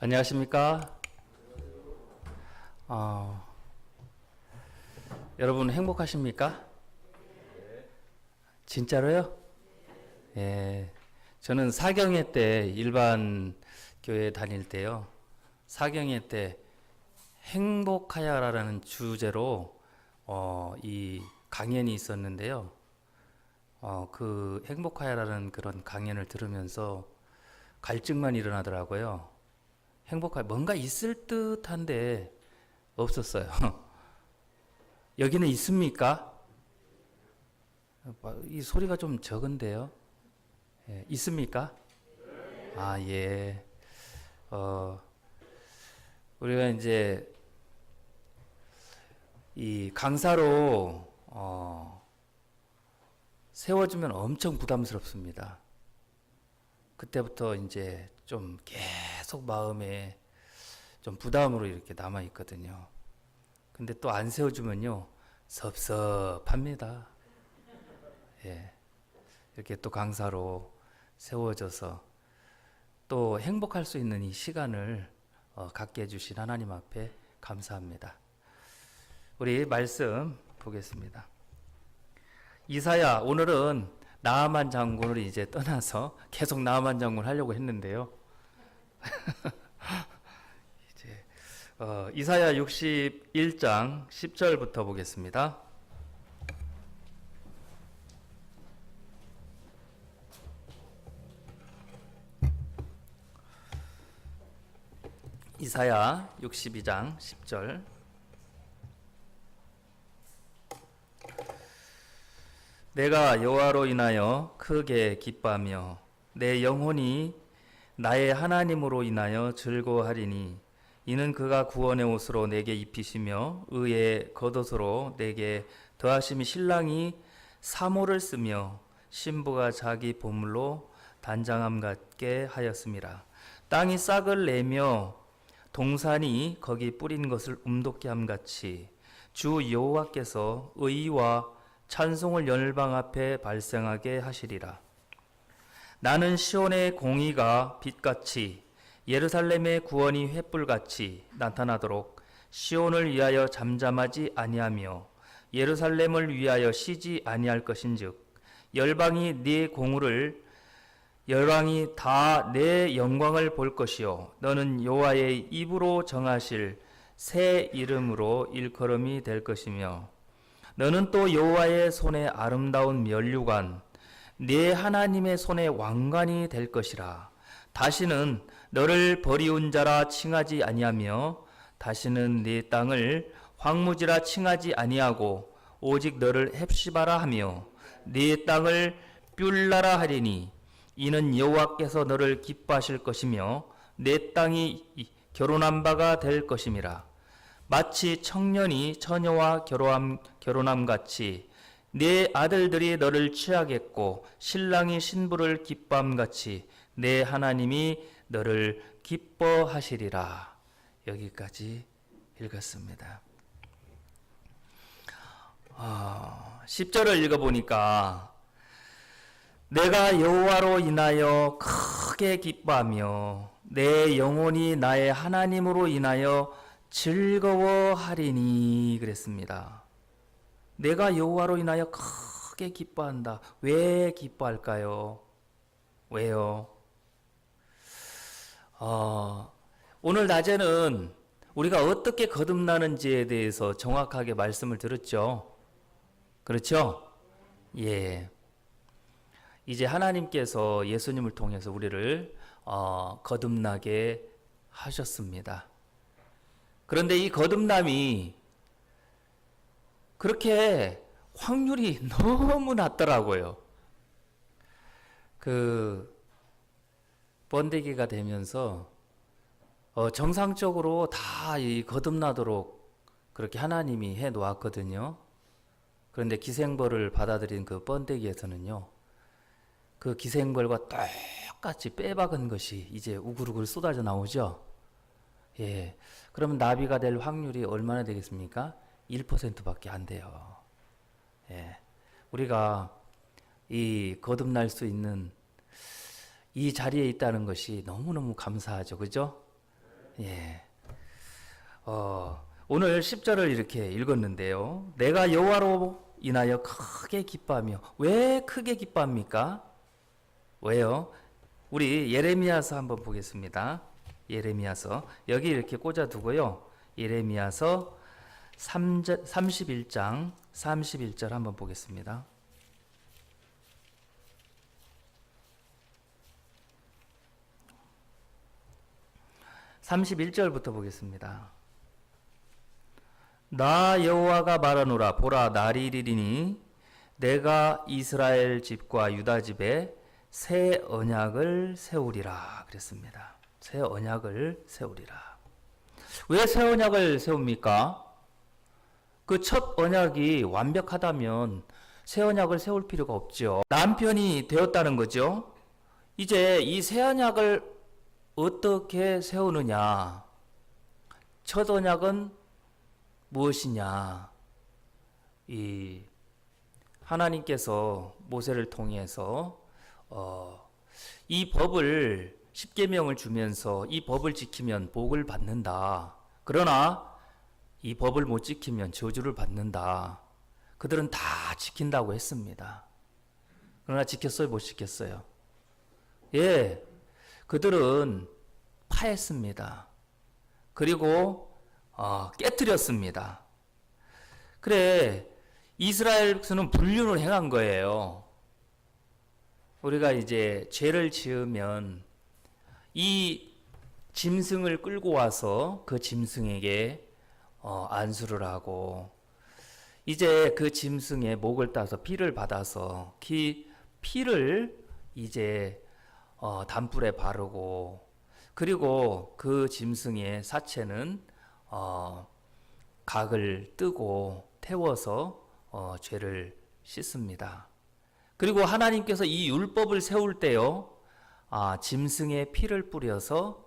안녕하십니까? 여러분 행복하십니까? 진짜로요? 예. 저는 사경회 때 일반 교회 다닐 때요. 사경회 때 행복하야라는 주제로 이 강연이 있었는데요. 그 행복하야라는 그런 강연을 들으면서 갈증만 일어나더라고요. 뭔가 있을 듯한데 없었어요. 여기는 있습니까? 이 소리가 좀 적은데요. 예, 있습니까? 아, 예. 우리가 이제 이 강사로 세워주면 엄청 부담스럽습니다. 그때부터 이제 좀 계속 마음에 좀 부담으로 이렇게 남아 있거든요. 근데 또 안 세워주면요, 섭섭합니다. 예. 이렇게 또 강사로 세워져서 또 행복할 수 있는 이 시간을 갖게 해주신 하나님 앞에 감사합니다. 우리 말씀 보겠습니다. 이사야, 오늘은 나아만 장군을 이제 떠나서 계속 나아만 장군 하려고 했는데요. 이제 이사야 61장 10절부터 보겠습니다. 이사야 62장 10절. 내가 여호와로 인하여 크게 기뻐하며 내 영혼이 나의 하나님으로 인하여 즐거워하리니 이는 그가 구원의 옷으로 내게 입히시며 의의 겉옷으로 내게 더하심이 신랑이 사모를 쓰며 신부가 자기 보물로 단장함 같게 하였음이라. 땅이 싹을 내며 동산이 거기 뿌린 것을 음돋게 함같이 주 여호와께서 의와 찬송을 열방 앞에 발생하게 하시리라. 나는 시온의 공의가 빛같이 예루살렘의 구원이 횃불같이 나타나도록 시온을 위하여 잠잠하지 아니하며 예루살렘을 위하여 쉬지 아니할 것인즉 열방이 다 내 영광을 볼 것이요 너는 여호와의 입으로 정하실 새 이름으로 일컬음이 될 것이며 너는 또 여호와의 손에 아름다운 면류관 네 하나님의 손에 왕관이 될 것이라. 다시는 너를 버리운 자라 칭하지 아니하며 다시는 네 땅을 황무지라 칭하지 아니하고 오직 너를 헵시바라 하며 네 땅을 뷸라라 하리니 이는 여호와께서 너를 기뻐하실 것이며 내 땅이 결혼한 바가 될 것임이라. 마치 청년이 처녀와 결혼함같이 내 아들들이 너를 취하겠고 신랑이 신부를 기뻐함같이 내 하나님이 너를 기뻐하시리라. 여기까지 읽었습니다. 10절을 읽어보니까 내가 여호와로 인하여 크게 기뻐하며 내 영혼이 나의 하나님으로 인하여 즐거워하리니 그랬습니다. 내가 여호와로 인하여 크게 기뻐한다. 왜 기뻐할까요? 왜요? 오늘 낮에는 우리가 어떻게 거듭나는지에 대해서 정확하게 말씀을 들었죠. 그렇죠? 예. 이제 하나님께서 예수님을 통해서 우리를 거듭나게 하셨습니다. 그런데 이 거듭남이 그렇게 확률이 너무 낮더라고요. 번데기가 되면서 정상적으로 다 이 거듭나도록 그렇게 하나님이 해 놓았거든요. 그런데 기생벌을 받아들인 그 번데기에서는요, 그 기생벌과 똑같이 빼박은 것이 이제 우글우글 쏟아져 나오죠. 예. 그러면 나비가 될 확률이 얼마나 되겠습니까? 1%밖에 안 돼요. 예. 우리가 이 거듭날 수 있는 이 자리에 있다는 것이 너무너무 감사하죠. 그죠? 예. 오늘 10절을 이렇게 읽었는데요. 내가 여호와로 인하여 크게 기뻐하며, 왜 크게 기뻐합니까? 왜요? 우리 예레미야서 한번 보겠습니다. 예레미야서 여기 이렇게 꽂아 두고요. 예레미야서 31장 31절 한번 보겠습니다. 31절부터 보겠습니다. 나 여호와가 말하노라. 보라, 날이 이르리니 내가 이스라엘 집과 유다 집에 새 언약을 세우리라 그랬습니다. 새 언약을 세우리라. 왜 새 언약을 세웁니까? 그 첫 언약이 완벽하다면 새 언약을 세울 필요가 없죠. 남편이 되었다는 거죠. 이제 이 새 언약을 어떻게 세우느냐? 첫 언약은 무엇이냐? 이 하나님께서 모세를 통해서 이 법을 십계명을 주면서 이 법을 지키면 복을 받는다. 그러나 이 법을 못 지키면 저주를 받는다. 그들은 다 지킨다고 했습니다. 그러나 지켰어요? 못 지켰어요? 예, 그들은 파했습니다. 그리고 깨뜨렸습니다. 그래, 이스라엘 백성은 불륜을 행한 거예요. 우리가 이제 죄를 지으면 이 짐승을 끌고 와서 그 짐승에게 안수를 하고, 이제 그 짐승의 목을 따서 피를 받아서 피를 이제 단불에 바르고, 그리고 그 짐승의 사체는 각을 뜨고 태워서 죄를 씻습니다. 그리고 하나님께서 이 율법을 세울 때요, 짐승의 피를 뿌려서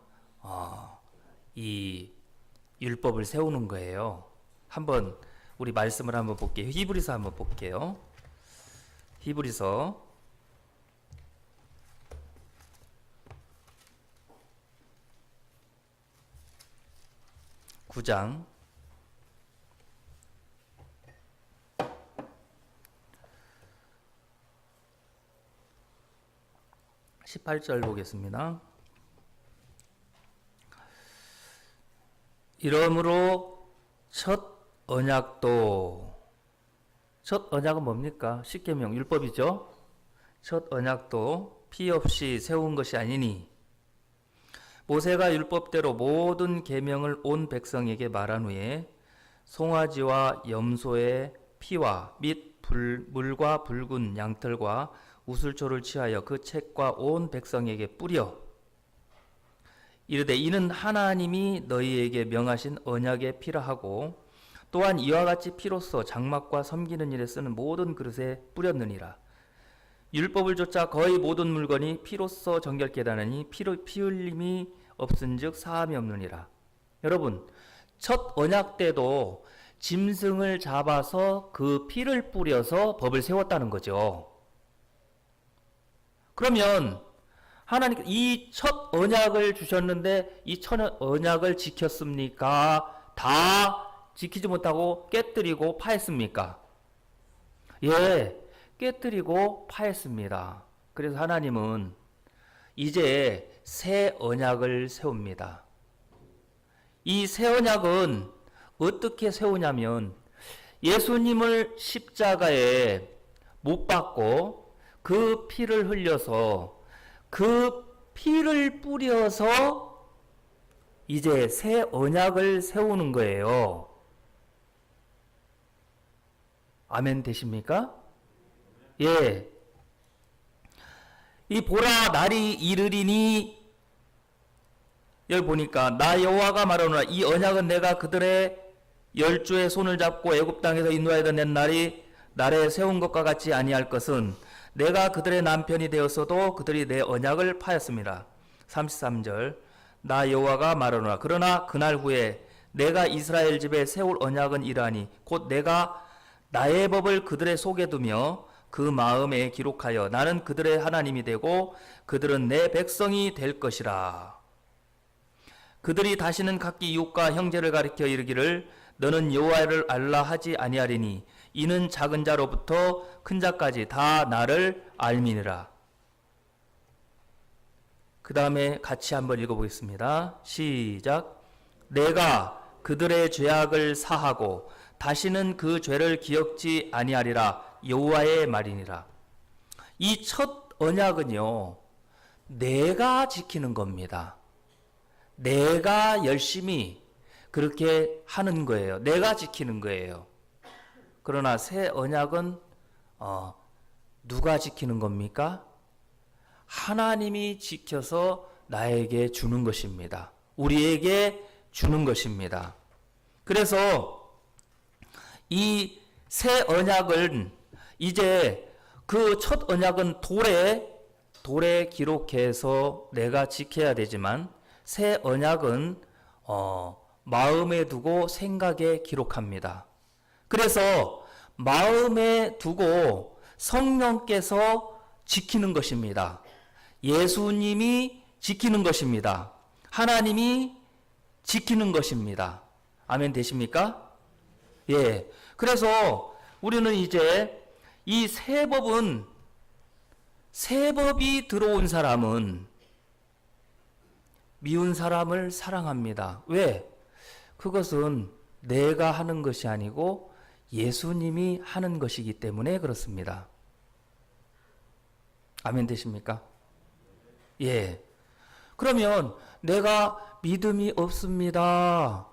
이 율법을 세우는 거예요. 한번 우리 말씀을 한번 볼게요. 히브리서 한번 볼게요. 히브리서 9장 18절 보겠습니다. 이러므로 첫 언약은 뭡니까? 십계명 율법이죠. 첫 언약도 피 없이 세운 것이 아니니 모세가 율법대로 모든 계명을 온 백성에게 말한 후에 송아지와 염소의 피와 및 물과 붉은 양털과 우슬초를 취하여 그 책과 온 백성에게 뿌려 이르되 이는 하나님이 너희에게 명하신 언약의 피라 하고 또한 이와 같이 피로써 장막과 섬기는 일에 쓰는 모든 그릇에 뿌렸느니라. 율법을 좇아 거의 모든 물건이 피로써 정결케 하나니 피 흘림이 없은즉 사함이 없느니라. 여러분, 첫 언약 때도 짐승을 잡아서 그 피를 뿌려서 법을 세웠다는 거죠. 그러면 하나님 이 첫 언약을 주셨는데 이 첫 언약을 지켰습니까? 다 지키지 못하고 깨뜨리고 파했습니까? 예, 깨뜨리고 파했습니다. 그래서 하나님은 이제 새 언약을 세웁니다. 이 새 언약은 어떻게 세우냐면 예수님을 십자가에 못 박고 그 피를 흘려서 그 피를 뿌려서 이제 새 언약을 세우는 거예요. 아멘 되십니까? 예. 이 보라 날이 이르리니 여기 보니까 나 여호와가 말하노라 이 언약은 내가 그들의 열조의 손을 잡고 애굽 땅에서 인도하여 낸 날에 세운 것과 같이 아니할 것은 내가 그들의 남편이 되었어도 그들이 내 언약을 파였습니다. 33절 나 여호와가 말하노라 그러나 그날 후에 내가 이스라엘 집에 세울 언약은 이러하니 곧 내가 나의 법을 그들의 속에 두며 그 마음에 기록하여 나는 그들의 하나님이 되고 그들은 내 백성이 될 것이라. 그들이 다시는 각기 이웃과 형제를 가리켜 이르기를 너는 여호와를 알라 하지 아니하리니 이는 작은 자로부터 큰 자까지 다 나를 알미니라. 그 다음에 같이 한번 읽어보겠습니다. 시작. 내가 그들의 죄악을 사하고 다시는 그 죄를 기억지 아니하리라. 여호와의 말이니라. 이 첫 언약은요, 내가 지키는 겁니다. 내가 열심히 그렇게 하는 거예요. 내가 지키는 거예요. 그러나 새 언약은 누가 지키는 겁니까? 하나님이 지켜서 나에게 주는 것입니다. 우리에게 주는 것입니다. 그래서 이 새 언약은 이제 그 첫 언약은 돌에 기록해서 내가 지켜야 되지만 새 언약은 마음에 두고 생각에 기록합니다. 그래서 마음에 두고 성령께서 지키는 것입니다. 예수님이 지키는 것입니다. 하나님이 지키는 것입니다. 아멘 되십니까? 예. 그래서 우리는 이제 이 새 법이 들어온 사람은 미운 사람을 사랑합니다. 왜? 그것은 내가 하는 것이 아니고 예수님이 하는 것이기 때문에 그렇습니다. 아멘 되십니까? 예. 그러면 내가 믿음이 없습니다.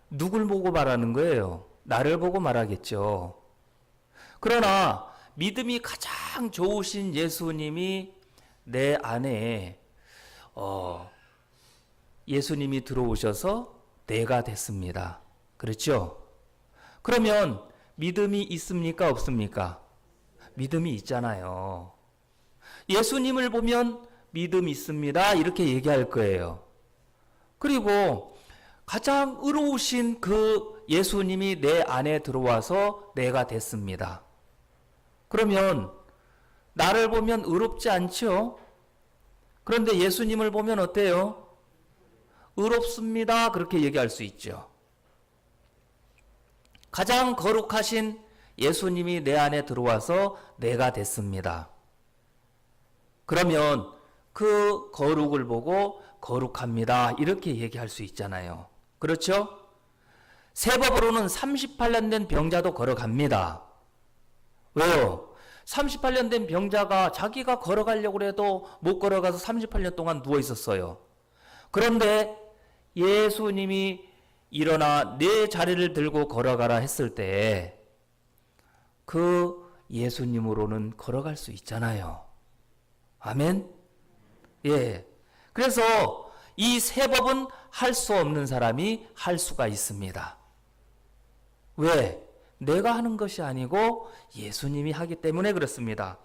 누굴 보고 말하는 거예요? 나를 보고 말하겠죠. 그러나 믿음이 가장 좋으신 예수님이 내 안에 예수님이 들어오셔서 내가 됐습니다. 그렇죠? 그러면 믿음이 있습니까? 없습니까? 믿음이 있잖아요. 예수님을 보면 믿음 있습니다. 이렇게 얘기할 거예요. 그리고 가장 의로우신 그 예수님이 내 안에 들어와서 내가 됐습니다. 그러면 나를 보면 의롭지 않죠? 그런데 예수님을 보면 어때요? 의롭습니다. 그렇게 얘기할 수 있죠. 가장 거룩하신 예수님이 내 안에 들어와서 내가 됐습니다. 그러면 그 거룩을 보고 거룩합니다. 이렇게 얘기할 수 있잖아요. 그렇죠? 새 법으로는 38년 된 병자도 걸어갑니다. 왜요? 38년 된 병자가 자기가 걸어가려고 해도 못 걸어가서 38년 동안 누워 있었어요. 그런데 예수님이 일어나 내 자리를 들고 걸어가라 했을 때 그 예수님으로는 걸어갈 수 있잖아요. 아멘? 예. 그래서 이 새 법은 할 수 없는 사람이 할 수가 있습니다. 왜? 내가 하는 것이 아니고 예수님이 하기 때문에 그렇습니다.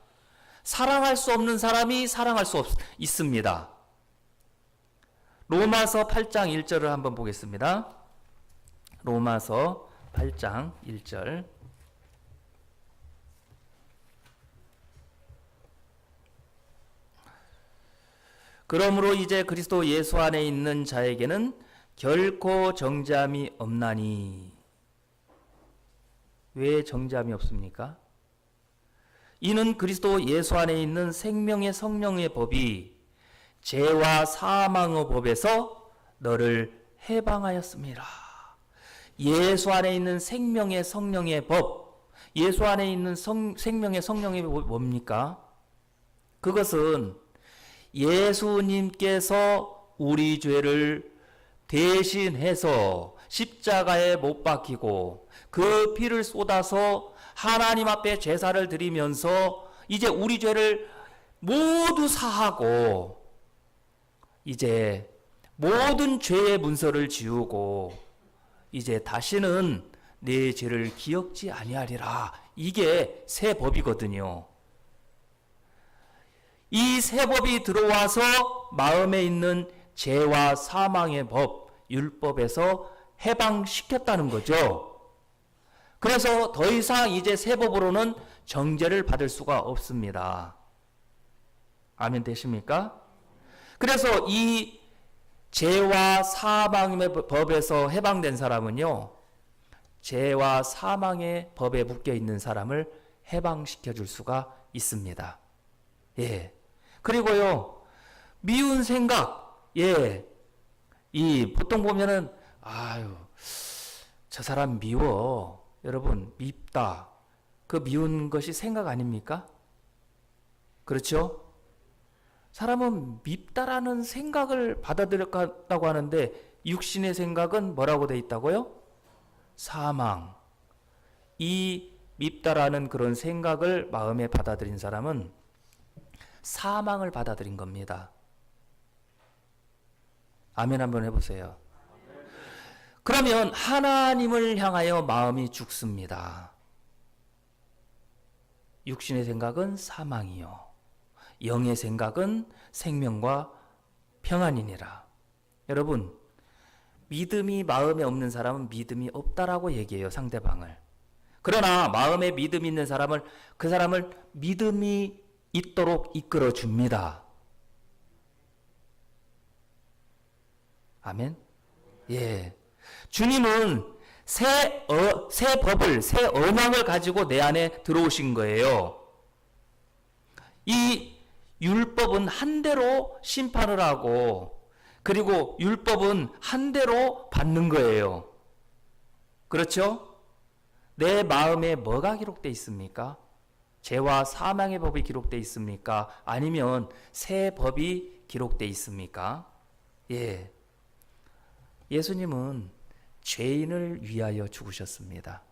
사랑할 수 없는 사람이 사랑할 수 있습니다. 로마서 8장 1절을 한번 보겠습니다. 로마서 8장 1절. 그러므로 이제 그리스도 예수 안에 있는 자에게는 결코 정죄함이 없나니. 왜 정죄함이 없습니까? 이는 그리스도 예수 안에 있는 생명의 성령의 법이 죄와 사망의 법에서 너를 해방하였습니다. 예수 안에 있는 생명의 성령의 법, 예수 안에 있는 생명의 성령의 법이 뭡니까? 그것은 예수님께서 우리 죄를 대신해서 십자가에 못 박히고 그 피를 쏟아서 하나님 앞에 제사를 드리면서 이제 우리 죄를 모두 사하고 이제 모든 죄의 문서를 지우고 이제 다시는 내 죄를 기억지 아니하리라. 이게 새 법이거든요. 이 새 법이 들어와서 마음에 있는 죄와 사망의 법, 율법에서 해방시켰다는 거죠. 그래서 더 이상 이제 새 법으로는 정죄를 받을 수가 없습니다. 아멘 되십니까? 그래서 이 죄와 사망의 법에서 해방된 사람은요, 죄와 사망의 법에 묶여 있는 사람을 해방시켜 줄 수가 있습니다. 예. 그리고요, 미운 생각, 예. 보통 보면은, 아유, 저 사람 미워. 여러분, 밉다. 그 미운 것이 생각 아닙니까? 그렇죠? 사람은 밉다라는 생각을 받아들였다고 하는데, 육신의 생각은 뭐라고 돼 있다고요? 사망. 이 밉다라는 그런 생각을 마음에 받아들인 사람은 사망을 받아들인 겁니다. 아멘 한번 해보세요. 그러면 하나님을 향하여 마음이 죽습니다. 육신의 생각은 사망이요, 영의 생각은 생명과 평안이니라. 여러분, 믿음이 마음에 없는 사람은 믿음이 없다라고 얘기해요, 상대방을. 그러나 마음에 믿음이 있는 사람을, 그 사람을 믿음이 있도록 이끌어 줍니다. 아멘? 예. 주님은 새 법을, 새 언약을 가지고 내 안에 들어오신 거예요. 이 율법은 한 대로 심판을 하고, 그리고 율법은 한 대로 받는 거예요. 그렇죠? 내 마음에 뭐가 기록되어 있습니까? 죄와 사망의 법이 기록되어 있습니까? 아니면 새 법이 기록되어 있습니까? 예. 예수님은 죄인을 위하여 죽으셨습니다.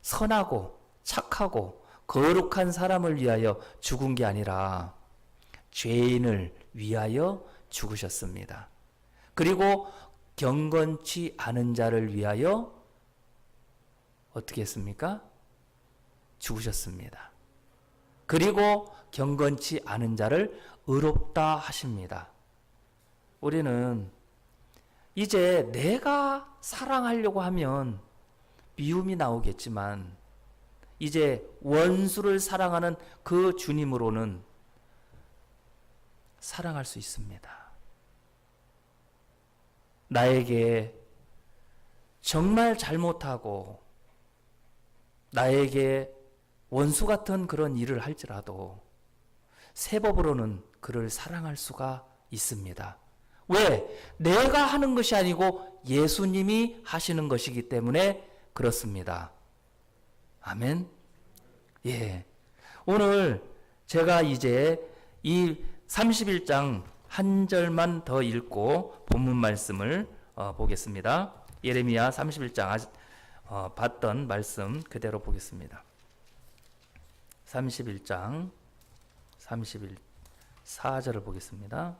선하고 착하고 거룩한 사람을 위하여 죽은 게 아니라 죄인을 위하여 죽으셨습니다. 그리고 경건치 않은 자를 위하여 어떻게 했습니까? 죽으셨습니다. 그리고 경건치 않은 자를 의롭다 하십니다. 우리는 이제 내가 사랑하려고 하면 미움이 나오겠지만, 이제 원수를 사랑하는 그 주님으로는 사랑할 수 있습니다. 나에게 정말 잘못하고 나에게 원수 같은 그런 일을 할지라도 새 법으로는 그를 사랑할 수가 있습니다. 왜? 내가 하는 것이 아니고 예수님이 하시는 것이기 때문에 그렇습니다. 아멘. 예. 오늘 제가 이제 이 31장 한 절만 더 읽고 본문 말씀을 보겠습니다. 예레미야 31장 봤던 말씀 그대로 보겠습니다. 31장 34절을 보겠습니다.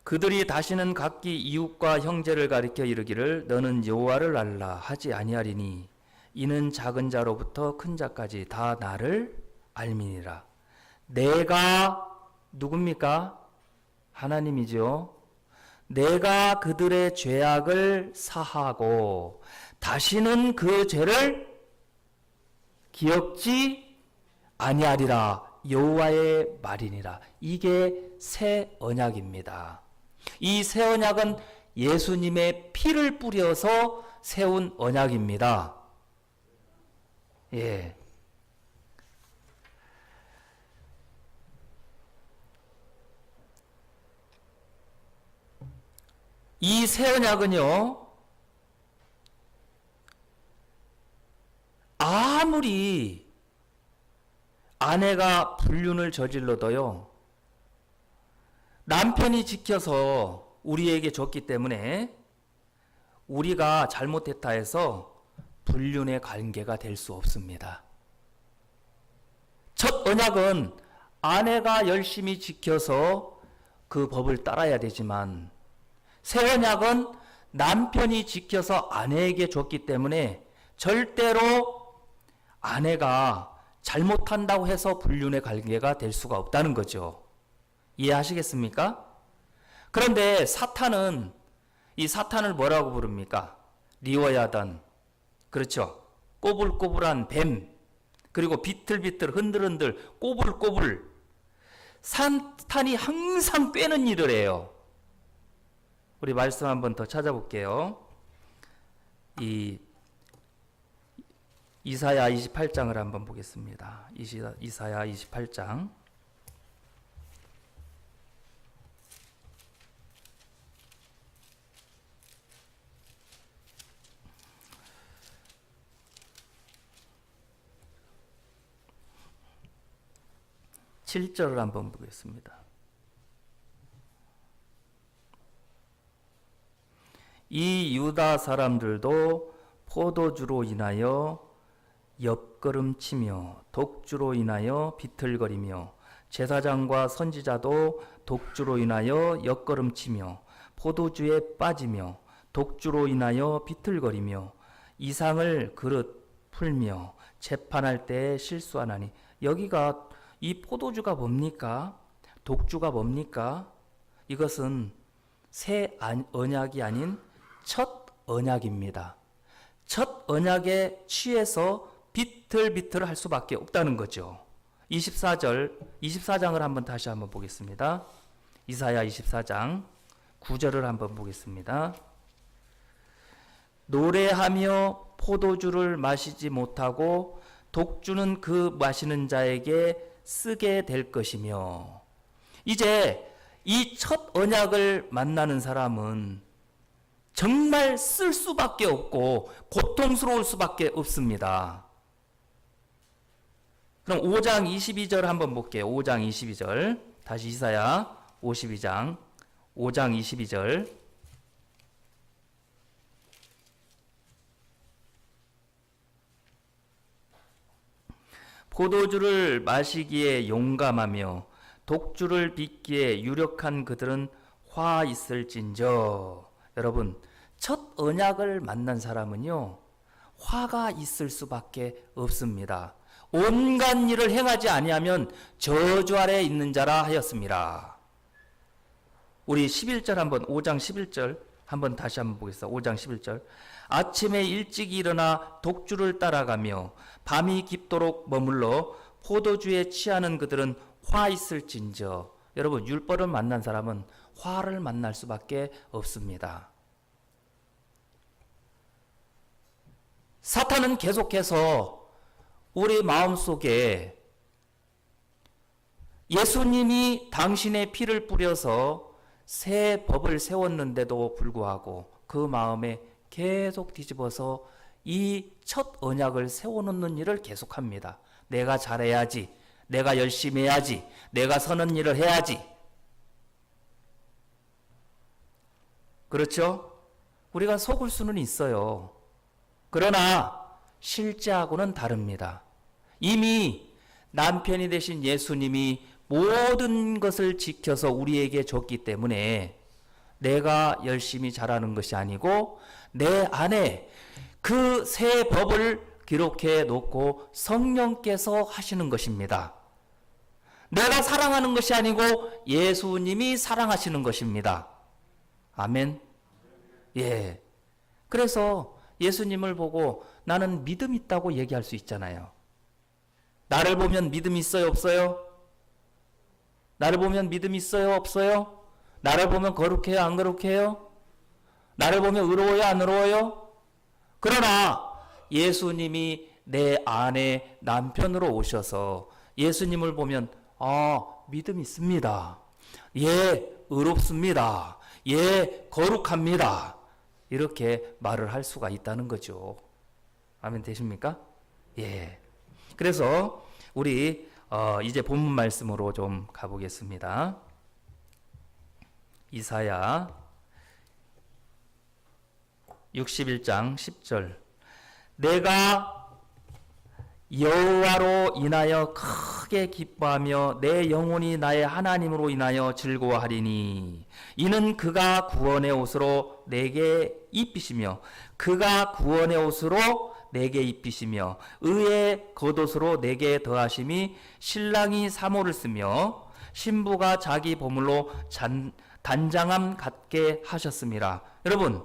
그들이 다시는 각기 이웃과 형제를 가리켜 이르기를 너는 여호와를 알라 하지 아니하리니 이는 작은 자로부터 큰 자까지 다 나를 알미니라. 내가 누굽니까? 하나님이죠. 내가 그들의 죄악을 사하고 다시는 그 죄를 기억지 아니하리라. 여호와의 말이니라. 이게 새 언약입니다. 이 새 언약은 예수님의 피를 뿌려서 세운 언약입니다. 예. 이 새 언약은요, 아무리 아내가 불륜을 저질러도요, 남편이 지켜서 우리에게 줬기 때문에 우리가 잘못했다 해서 불륜의 관계가 될 수 없습니다. 첫 언약은 아내가 열심히 지켜서 그 법을 따라야 되지만, 새 언약은 남편이 지켜서 아내에게 줬기 때문에 절대로 아내가 잘못한다고 해서 불륜의 관계가 될 수가 없다는 거죠. 이해하시겠습니까? 그런데 사탄은 이 사탄을 뭐라고 부릅니까? 리워야단. 그렇죠. 꼬불꼬불한 뱀. 그리고 비틀비틀 흔들흔들 꼬불꼬불. 사탄이 항상 꿰는 일을 해요. 우리 말씀 한번 더 찾아볼게요. 이사야 28장을 한번 보겠습니다. 이사야 28장. (7절을) 한번 보겠습니다. 이 유다 사람들도 포도주로 인하여 옆걸음치며 독주로 인하여 비틀거리며 제사장과 선지자도 독주로 인하여 옆걸음치며 포도주에 빠지며 독주로 인하여 비틀거리며 이상을 그릇 풀며 재판할 때에 실수하나니. 여기가 이 포도주가 뭡니까? 독주가 뭡니까? 이것은 새 언약이 아닌 첫 언약입니다. 첫 언약에 취해서 비틀비틀 할 수밖에 없다는 거죠. 24장을 다시 한번 보겠습니다. 이사야 24장 9절을 한번 보겠습니다. 노래하며 포도주를 마시지 못하고 독주는 그 마시는 자에게 쓰게 될 것이며. 이제 이 첫 언약을 만나는 사람은 정말 쓸 수밖에 없고 고통스러울 수밖에 없습니다. 그럼 5장 22절 한번 볼게요. 5장 22절. 다시 이사야 52장 5장 22절. 포도주를 마시기에 용감하며 독주를 빚기에 유력한 그들은 화 있을진저. 여러분, 첫 언약을 만난 사람은요, 화가 있을 수밖에 없습니다. 온갖 일을 행하지 아니하면 저주 아래 있는 자라 하였습니다. 우리 11절 한번, 5장 11절 한번 다시 한번 보겠습니다. 5장 11절. 아침에 일찍 일어나 독주를 따라가며 밤이 깊도록 머물러 포도주에 취하는 그들은 화 있을진저. 여러분, 율법을 만난 사람은 화를 만날 수밖에 없습니다. 사탄은 계속해서 우리 마음속에 예수님이 당신의 피를 뿌려서 새 법을 세웠는데도 불구하고 그 마음에 계속 뒤집어서 이 첫 언약을 세워놓는 일을 계속합니다. 내가 잘해야지, 내가 열심히 해야지, 내가 선한 일을 해야지. 그렇죠? 우리가 속을 수는 있어요. 그러나 실제하고는 다릅니다. 이미 남편이 되신 예수님이 모든 것을 지켜서 우리에게 줬기 때문에 내가 열심히 잘하는 것이 아니고 내 안에 그 새 법을 기록해 놓고 성령께서 하시는 것입니다. 내가 사랑하는 것이 아니고 예수님이 사랑하시는 것입니다. 아멘. 예. 그래서 예수님을 보고 나는 믿음 있다고 얘기할 수 있잖아요. 나를 보면 믿음 있어요, 없어요? 나를 보면 믿음 있어요, 없어요? 나를 보면 거룩해요, 안 거룩해요? 나를 보면 의로워요, 안 의로워요? 그러나 예수님이 내 안에 남편으로 오셔서 예수님을 보면 믿음 있습니다. 예, 의롭습니다. 예, 거룩합니다. 이렇게 말을 할 수가 있다는 거죠. 아멘 되십니까? 예. 그래서 우리 이제 본문 말씀으로 좀 가보겠습니다. 이사야 61장 10절. 내가 여호와로 인하여 크게 기뻐하며 내 영혼이 나의 하나님으로 인하여 즐거워하리니 이는 그가 구원의 옷으로 내게 입히시며 그가 구원의 옷으로 내게 입히시며 의의 겉옷으로 내게 더하심이 신랑이 사모를 쓰며 신부가 자기 보물로 단장함 갖게 하셨습니다. 여러분,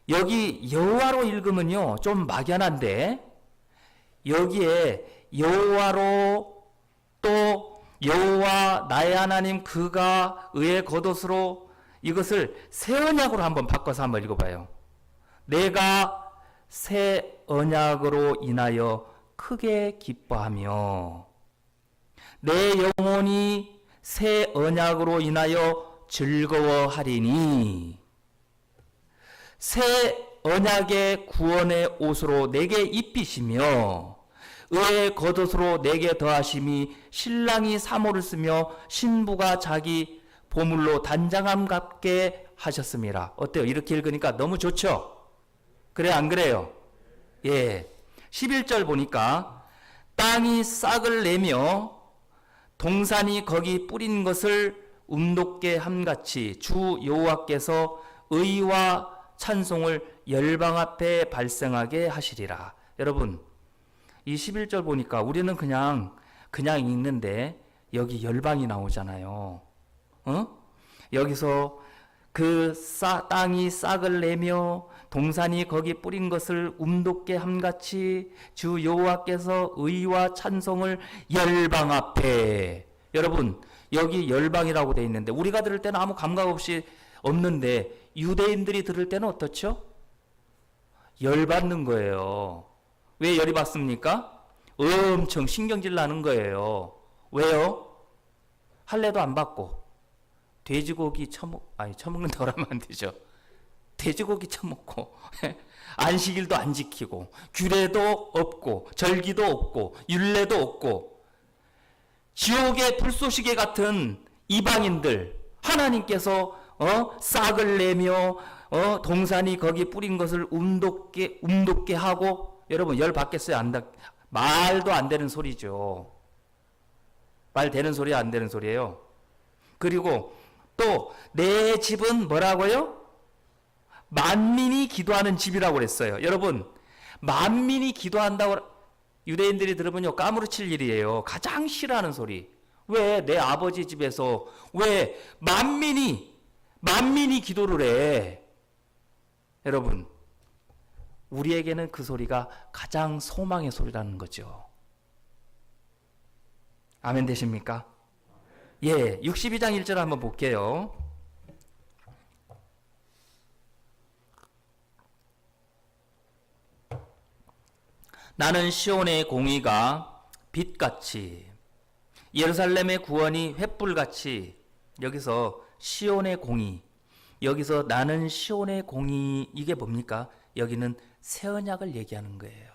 여기 여호와로 읽으면요 좀 막연한데, 여기에 여호와로, 또 여호와 나의 하나님 그가 의의 겉옷으로, 이것을 새 언약으로 한번 바꿔서 한번 읽어봐요. 내가 새 언약으로 인하여 크게 기뻐하며 내 영혼이 새 언약으로 인하여 즐거워하리니 새 언약의 구원의 옷으로 내게 입히시며 의의 겉옷으로 내게 더하심이 신랑이 사모를 쓰며 신부가 자기 보물로 단장함 갖게 하셨습니다. 어때요? 이렇게 읽으니까 너무 좋죠? 그래 안 그래요? 예. 11절 보니까 땅이 싹을 내며 동산이 거기 뿌린 것을 움돋게 함같이 주 여호와께서 의와 찬송을 열방 앞에 발생하게 하시리라. 여러분, 이 11절 보니까 우리는 그냥 읽는데 여기 열방이 나오잖아요. 여기서 그 땅이 싹을 내며 동산이 거기 뿌린 것을 움돋게 함같이 주 여호와께서 의와 찬송을 열방 앞에. 여러분, 여기 열방이라고 돼 있는데 우리가 들을 때는 아무 감각 없이 없는데 유대인들이 들을 때는 어떻죠? 열받는 거예요. 왜 열이 받습니까? 엄청 신경질 나는 거예요. 왜요? 할례도 안 받고 돼지고기 처먹는다고 하면 안 되죠. 돼지고기 처먹고 안식일도 안 지키고 규례도 없고 절기도 없고 율례도 없고 지옥의 불쏘시개 같은 이방인들, 하나님께서 싹을 내며 동산이 거기 뿌린 것을 움돋게 하고. 여러분, 열 받겠어요? 말도 안 되는 소리죠. 말 되는 소리 안 되는 소리예요. 그리고 또 내 집은 뭐라고요? 만민이 기도하는 집이라고 그랬어요. 여러분, 만민이 기도한다고 유대인들이 들으면요 까무러칠 일이에요. 가장 싫어하는 소리. 왜 내 아버지 집에서 왜 만민이 기도를 해? 여러분, 우리에게는 그 소리가 가장 소망의 소리라는 거죠. 아멘 되십니까? 예, 62장 1절 한번 볼게요. 나는 시온의 공의가 빛같이 예루살렘의 구원이 횃불같이. 여기서 시온의 공의, 여기서 나는 시온의 공의, 이게 뭡니까? 여기는 새 언약을 얘기하는 거예요.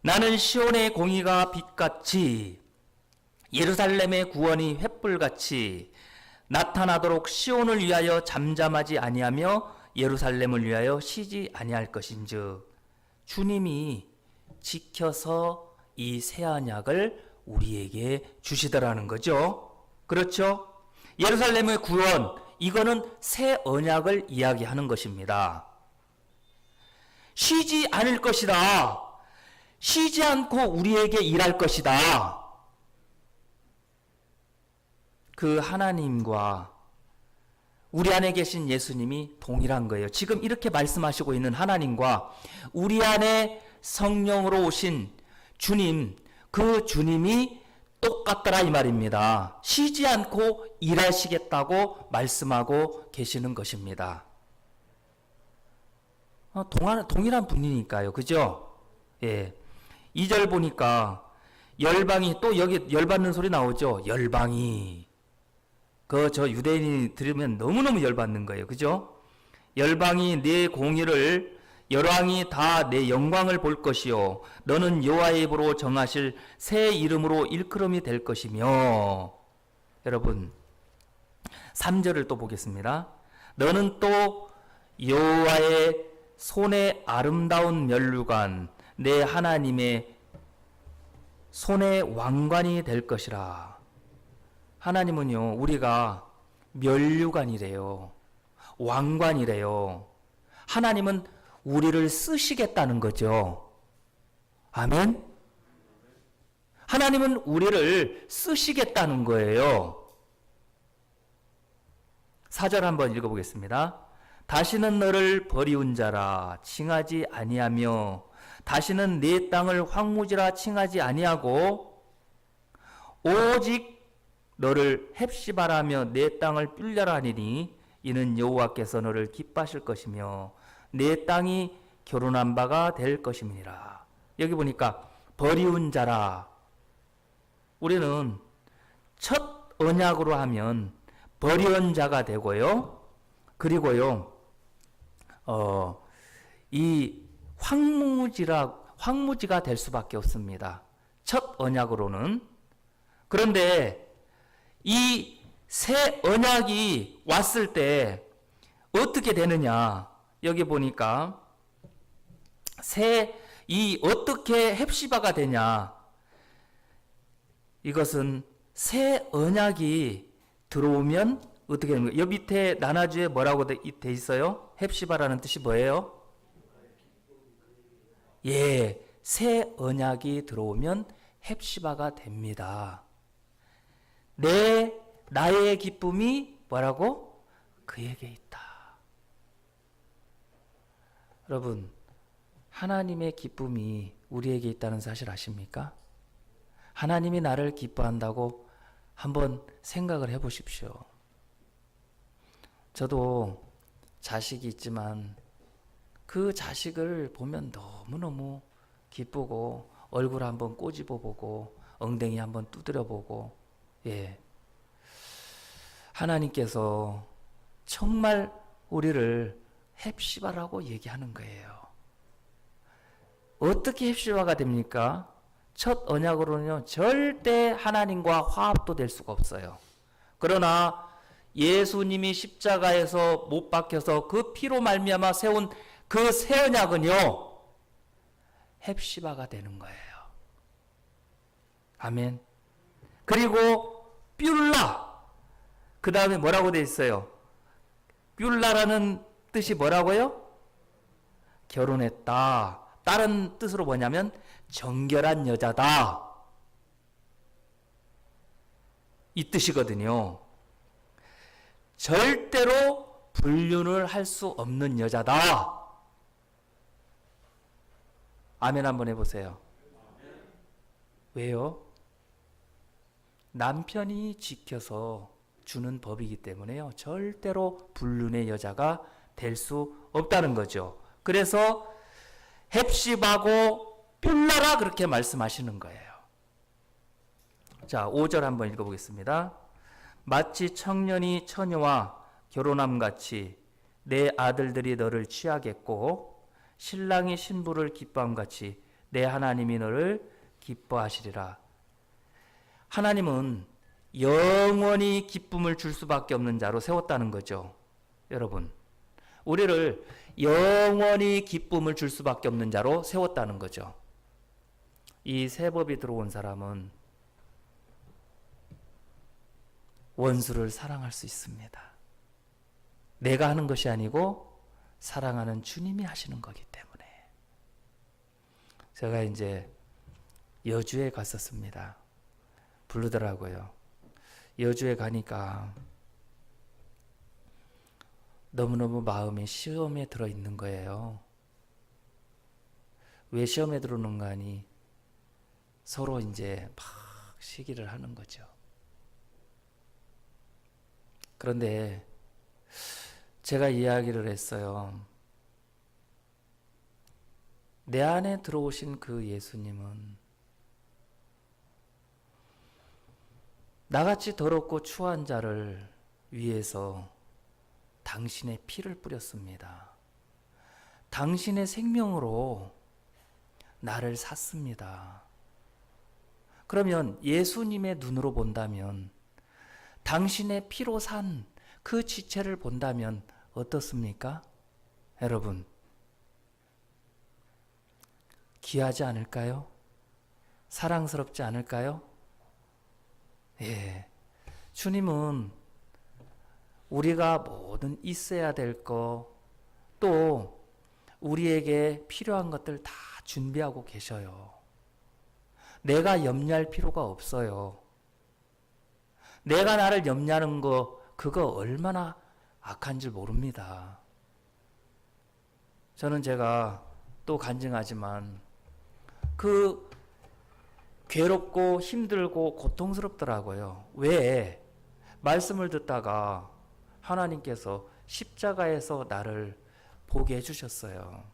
나는 시온의 공의가 빛같이 예루살렘의 구원이 횃불같이 나타나도록 시온을 위하여 잠잠하지 아니하며 예루살렘을 위하여 쉬지 아니할 것인즉. 주님이 지켜서 이 새 언약을 우리에게 주시더라는 거죠. 그렇죠? 예루살렘의 구원, 이거는 새 언약을 이야기하는 것입니다. 쉬지 않을 것이다. 쉬지 않고 우리에게 일할 것이다. 그 하나님과 우리 안에 계신 예수님이 동일한 거예요. 지금 이렇게 말씀하시고 있는 하나님과 우리 안에 성령으로 오신 주님, 그 주님이 똑같더라 이 말입니다. 쉬지 않고 일하시겠다고 말씀하고 계시는 것입니다. 동일한 분이니까요. 그죠? 예. 2절 보니까 열방이, 또 여기 열받는 소리 나오죠? 열방이. 저 유대인이 들으면 너무너무 열받는 거예요. 그죠? 열방이 내 공의를, 열왕이 다 내 영광을 볼 것이요 너는 여호와의 입으로 정하실 새 이름으로 일컬음이 될 것이며. 여러분, 3절을 또 보겠습니다. 너는 또 여호와의 손의 아름다운 면류관, 내 하나님의 손의 왕관이 될 것이라. 하나님은요, 우리가 면류관이래요. 왕관이래요. 하나님은 우리를 쓰시겠다는 거죠. 아멘? 하나님은 우리를 쓰시겠다는 거예요. 4절 한번 읽어보겠습니다. 다시는 너를 버리운 자라 칭하지 아니하며 다시는 내 땅을 황무지라 칭하지 아니하고 오직 너를 헵시바라며 내 땅을 뿔려라 하니니 이는 여호와께서 너를 기뻐하실 것이며 내 땅이 결혼한 바가 될 것임이니라. 여기 보니까 버리운 자라, 우리는 첫 언약으로 하면 버리운 자가 되고요. 그리고요, 이 황무지가 될 수밖에 없습니다. 첫 언약으로는. 그런데 이 새 언약이 왔을 때 어떻게 되느냐? 여기 보니까 어떻게 헵시바가 되냐? 이것은 새 언약이 들어오면 어떻게 되는 거예요? 여기 밑에 나나주에 뭐라고 돼 있어요? 헵시바라는 뜻이 뭐예요? 예, 새 언약이 들어오면 헵시바가 됩니다. 나의 기쁨이 뭐라고? 그에게 있다. 여러분, 하나님의 기쁨이 우리에게 있다는 사실 아십니까? 하나님이 나를 기뻐한다고 한번 생각을 해보십시오. 저도 자식이 있지만 그 자식을 보면 너무너무 기쁘고 얼굴 한번 꼬집어보고 엉덩이 한번 두드려보고, 예, 하나님께서 정말 우리를 헵시바라고 얘기하는 거예요. 어떻게 헵시바가 됩니까? 첫 언약으로는요, 절대 하나님과 화합도 될 수가 없어요. 그러나 예수님이 십자가에서 못 박혀서 그 피로 말미암아 세운 그 새 언약은요, 헵시바가 되는 거예요. 아멘. 그리고 뷸라, 그 다음에 뭐라고 되어 있어요? 뷸라라는 뜻이 뭐라고요? 결혼했다. 다른 뜻으로 뭐냐면 정결한 여자다, 이 뜻이거든요. 절대로 불륜을 할 수 없는 여자다. 아멘 한번 해보세요. 왜요? 남편이 지켜서 주는 법이기 때문에요, 절대로 불륜의 여자가 될 수 없다는 거죠. 그래서 헵시바고 뷸라라 그렇게 말씀하시는 거예요. 자, 5절 한번 읽어보겠습니다. 마치 청년이 처녀와 결혼함 같이 내 아들들이 너를 취하겠고 신랑이 신부를 기뻐함 같이 내 하나님이 너를 기뻐하시리라. 하나님은 영원히 기쁨을 줄 수밖에 없는 자로 세웠다는 거죠. 여러분, 우리를 영원히 기쁨을 줄 수밖에 없는 자로 세웠다는 거죠. 이 새 법이 들어온 사람은 원수를 사랑할 수 있습니다. 내가 하는 것이 아니고 사랑하는 주님이 하시는 거기 때문에. 제가 이제 여주에 갔었습니다. 부르더라고요. 여주에 가니까 너무너무 마음이 시험에 들어있는 거예요. 왜 시험에 들어오는가 하니 서로 이제 막 시기를 하는 거죠. 그런데 제가 이야기를 했어요. 내 안에 들어오신 그 예수님은 나같이 더럽고 추한 자를 위해서 당신의 피를 뿌렸습니다. 당신의 생명으로 나를 샀습니다. 그러면 예수님의 눈으로 본다면, 당신의 피로 산 그 지체를 본다면 어떻습니까? 여러분, 귀하지 않을까요? 사랑스럽지 않을까요? 예. 주님은 우리가 뭐든 있어야 될 거, 또 우리에게 필요한 것들 다 준비하고 계셔요. 내가 염려할 필요가 없어요. 내가 나를 염려하는 거, 그거 얼마나 악한 줄 모릅니다. 저는 제가 또 간증하지만 그 괴롭고 힘들고 고통스럽더라고요. 왜? 말씀을 듣다가 하나님께서 십자가에서 나를 보게 해주셨어요.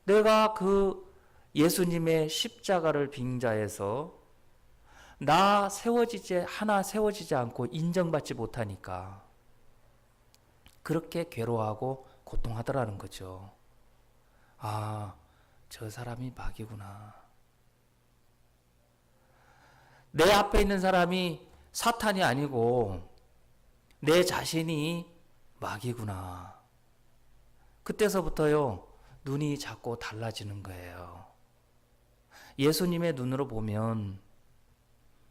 내가 그 예수님의 십자가를 빙자해서 하나 세워지지 않고 인정받지 못하니까 그렇게 괴로워하고 고통하더라는 거죠. 아, 저 사람이 마귀구나. 내 앞에 있는 사람이 사탄이 아니고 내 자신이 마귀구나. 그때서부터요, 눈이 자꾸 달라지는 거예요. 예수님의 눈으로 보면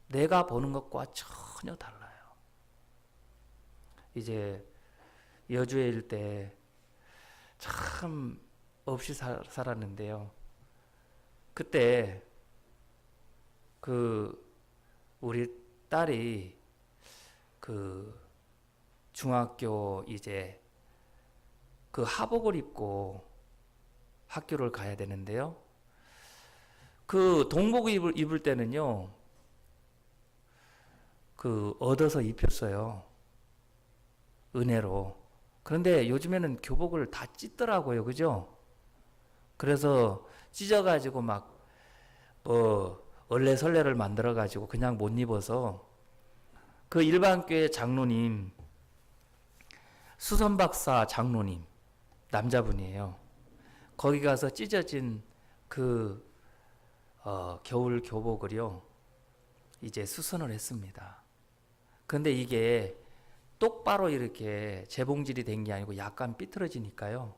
내가 보는 것과 전혀 달라요. 이제 여주일 때 참 없이 살았는데요. 그때 우리 딸이 중학교 이제 하복을 입고 학교를 가야 되는데요. 동복을 입을 때는요, 얻어서 입혔어요. 은혜로. 그런데 요즘에는 교복을 다 찢더라고요. 그죠? 그래서 찢어가지고 얼레설레를 만들어가지고 그냥 못 입어서 일반교회 장로님, 수선박사 장로님, 남자분이에요. 거기 가서 찢어진 겨울 교복을요, 이제 수선을 했습니다. 그런데 이게 똑바로 이렇게 재봉질이 된 게 아니고 약간 삐뚤어지니까요.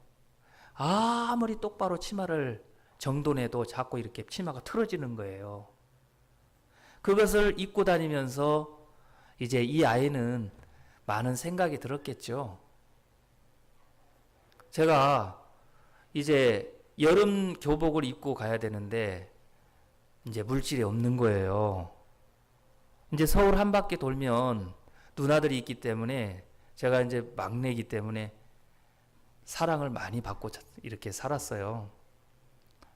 아무리 똑바로 치마를 정돈해도 자꾸 이렇게 치마가 틀어지는 거예요. 그것을 입고 다니면서 이제 이 아이는 많은 생각이 들었겠죠. 제가 이제 여름 교복을 입고 가야 되는데 이제 물질이 없는 거예요. 이제 서울 한 바퀴 돌면 누나들이 있기 때문에 제가 이제 막내이기 때문에 사랑을 많이 받고 이렇게 살았어요.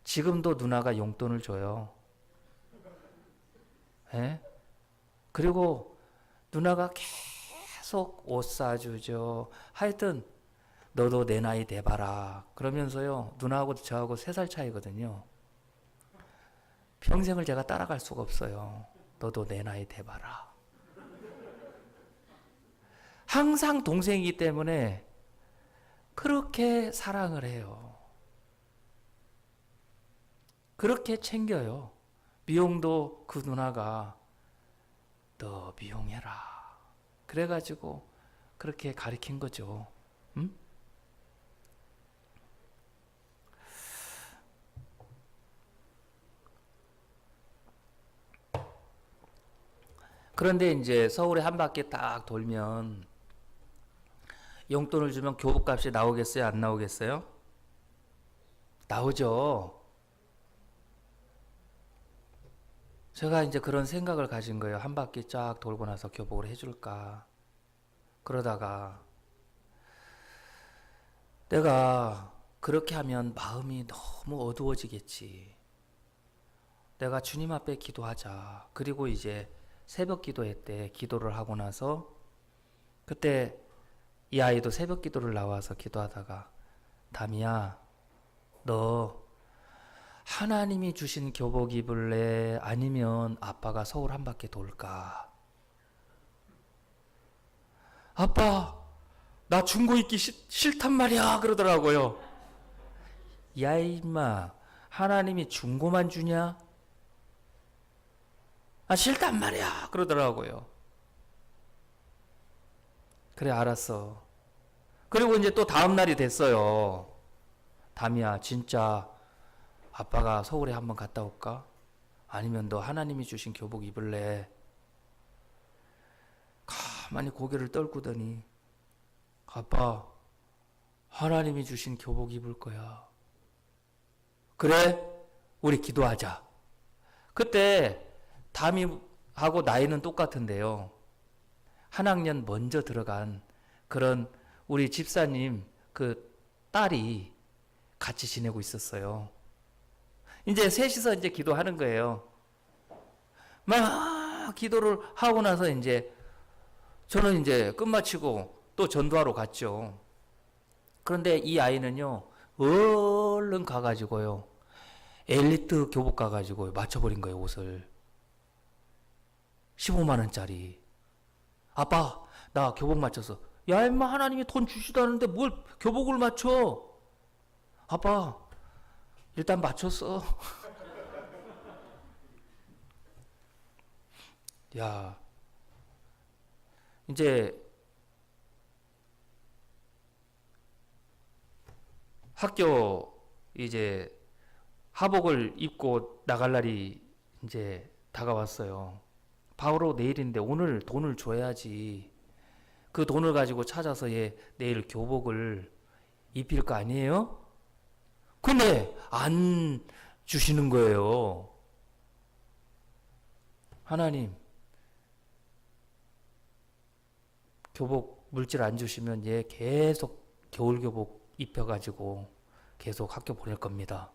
지금도 누나가 용돈을 줘요. 예? 그리고 누나가 계속 옷 사주죠. 하여튼 너도 내 나이 돼봐라. 그러면서요, 누나하고 저하고 3살 차이거든요. 평생을 제가 따라갈 수가 없어요. 너도 내 나이 돼봐라. 항상 동생이기 때문에 그렇게 사랑을 해요. 그렇게 챙겨요. 미용도 그 누나가 너 미용해라. 그래가지고 그렇게 가르친 거죠. 응? 그런데 이제 서울에 한 바퀴 딱 돌면 용돈을 주면 교복값이 나오겠어요? 안 나오겠어요? 나오죠. 제가 이제 그런 생각을 가진 거예요. 한 바퀴 쫙 돌고 나서 교복을 해줄까. 그러다가 내가 그렇게 하면 마음이 너무 어두워지겠지. 내가 주님 앞에 기도하자. 그리고 이제 새벽 기도회 때 기도를 하고 나서 그때 이 아이도 새벽 기도를 나와서 기도하다가 담이야, 너 하나님이 주신 교복 입을래? 아니면 아빠가 서울 한 바퀴 돌까? 아빠, 나 중고 입기 싫단 말이야. 그러더라고요. 야, 임마, 하나님이 중고만 주냐? 아, 싫단 말이야. 그러더라고요. 그래, 알았어. 그리고 이제 또 다음 날이 됐어요. 담이야, 진짜 아빠가 서울에 한번 갔다 올까? 아니면 너 하나님이 주신 교복 입을래? 가만히 고개를 떨구더니 아빠, 하나님이 주신 교복 입을 거야. 그래? 우리 기도하자. 그때 담이하고 나이는 똑같은데요. 한 학년 먼저 들어간 그런 우리 집사님 그 딸이 같이 지내고 있었어요. 이제 셋이서 이제 기도하는 거예요. 막 기도를 하고 나서 이제 저는 이제 끝마치고 또 전도하러 갔죠. 그런데 이 아이는요, 얼른 가가지고요, 엘리트 교복 가가지고 맞춰버린 거예요, 옷을. 15만 원짜리. 아빠, 나 교복 맞춰서. 야, 임마, 하나님이 돈 주시다는데 뭘 교복을 맞춰? 아빠, 일단 맞췄어. 야, 이제 학교 이제 하복을 입고 나갈 날이 이제 다가왔어요. 바로 내일인데 오늘 돈을 줘야지. 그 돈을 가지고 찾아서 얘 내일 교복을 입힐 거 아니에요? 근데 안 주시는 거예요. 하나님, 교복 물질 안 주시면 얘 계속 겨울 교복 입혀가지고 계속 학교 보낼 겁니다.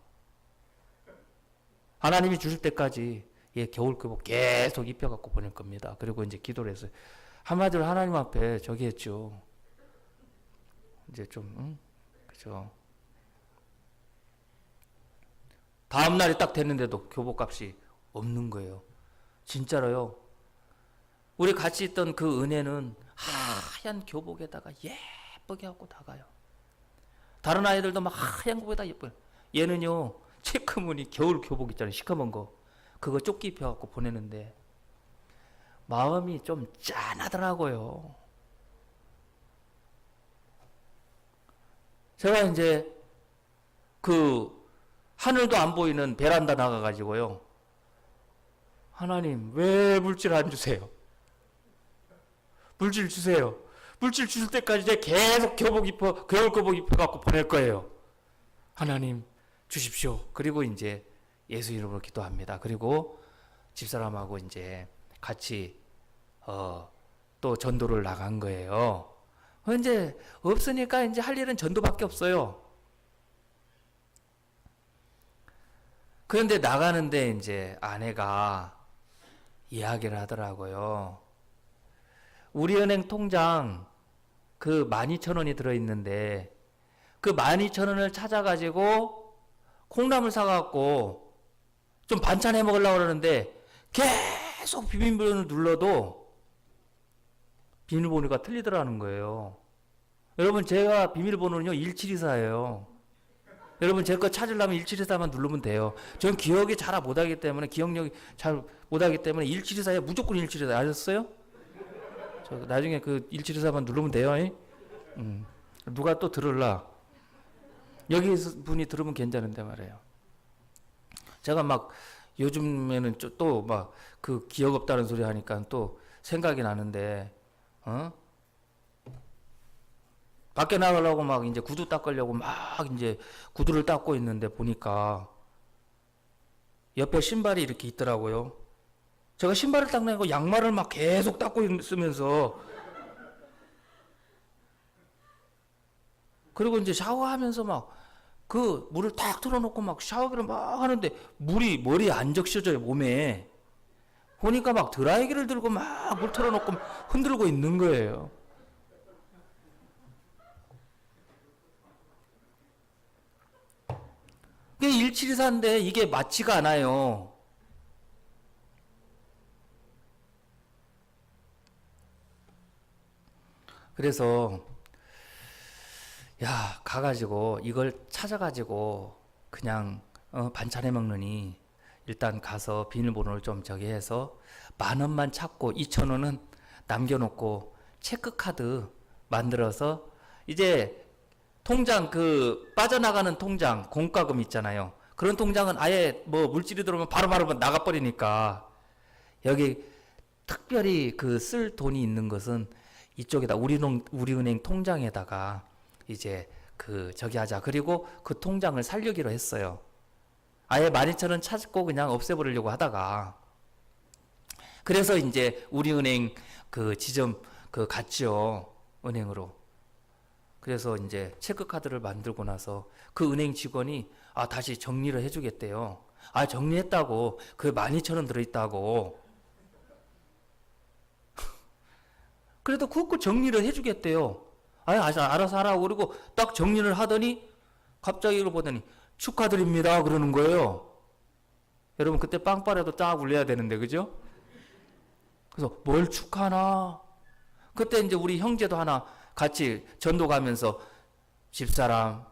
하나님이 주실 때까지 얘 겨울 교복 계속 입혀갖고 보낼 겁니다. 그리고 이제 기도를 했어요. 한마디로 하나님 앞에 저기 했죠. 이제 좀, 그죠. 다음 날이 딱 됐는데도 교복 값이 없는 거예요. 진짜로요. 우리 같이 있던 그 은혜는 하얀 교복에다가 예쁘게 하고 나가요. 다른 아이들도 막 하얀 교복에다 예뻐요. 얘는요, 체크무늬 겨울 교복 있잖아요. 시커먼 거. 그거 조끼 입혀갖고 보내는데 마음이 좀 짠하더라고요. 제가 이제 그 하늘도 안 보이는 베란다 나가가지고요. 하나님, 왜 물질 안 주세요? 물질 주세요. 물질 주실 때까지 이제 계속 교복 입어, 겨울 교복 입혀갖고 보낼 거예요. 하나님, 주십시오. 그리고 이제 예수 이름으로 기도합니다. 그리고 집사람하고 이제 같이 또 전도를 나간 거예요. 이제 없으니까 이제 할 일은 전도밖에 없어요. 그런데 나가는데 이제 아내가 이야기를 하더라고요. 우리은행 통장 그 12,000원이 들어있는데 그 12,000원을 찾아가지고 콩나물 사갖고 좀 반찬 해 먹으려고 그러는데 계속 비밀번호를 눌러도 비밀번호가 틀리더라는 거예요. 여러분, 제가 비밀번호는요 1724예요. 여러분, 제 거 찾으려면 1724만 누르면 돼요. 전 기억이 잘 못하기 때문에, 기억력이 잘 못하기 때문에 1724에 무조건 1724 아셨어요? 저 나중에 그 1724만 누르면 돼요. 누가 또 들을라. 여기 분이 들으면 괜찮은데 말이에요. 제가 막 요즘에는 또 막 그 기억 없다는 소리 하니까 또 생각이 나는데, 밖에 나가려고 막 이제 구두 닦으려고 막 이제 구두를 닦고 있는데 보니까 옆에 신발이 이렇게 있더라고요. 제가 신발을 닦는 거 양말을 막 계속 닦고 있으면서, 그리고 이제 샤워하면서 막 그 물을 탁 틀어놓고 막 샤워기를 막 하는데 물이 머리에 안 적셔져요, 몸에. 보니까 막 드라이기를 들고 막 물 틀어놓고 흔들고 있는 거예요. 이게 1724인데 이게 맞지가 않아요. 그래서 야, 가가지고 이걸 찾아가지고 그냥 반찬해 먹느니 일단 가서 비밀번호를 좀 저기 해서 10,000원만 찾고 2,000원은 남겨놓고 체크카드 만들어서 이제 통장, 그 빠져나가는 통장 공과금 있잖아요. 그런 통장은 아예 뭐 물질이 들어오면 바로바로 나가버리니까 여기 특별히 그 쓸 돈이 있는 것은 이쪽에다 우리은행 통장에다가 이제 그 저기 하자. 그리고 그 통장을 살려기로 했어요. 아예 12,000원 찾고 그냥 없애버리려고 하다가, 그래서 이제 우리은행 그 지점 갔지요. 은행으로. 그래서 이제 체크카드를 만들고 나서 그 은행 직원이 다시 정리를 해주겠대요. 정리했다고. 그게 12,000원 들어있다고. 그래도 그거 정리를 해주겠대요. 알아서 하라고. 그리고 딱 정리를 하더니 갑자기 이걸 보더니 축하드립니다 그러는 거예요. 여러분 그때 빵빠레도 딱 울려야 되는데 그죠? 그래서 뭘 축하나? 그때 이제 우리 형제도 하나 같이 전도 가면서 집사람,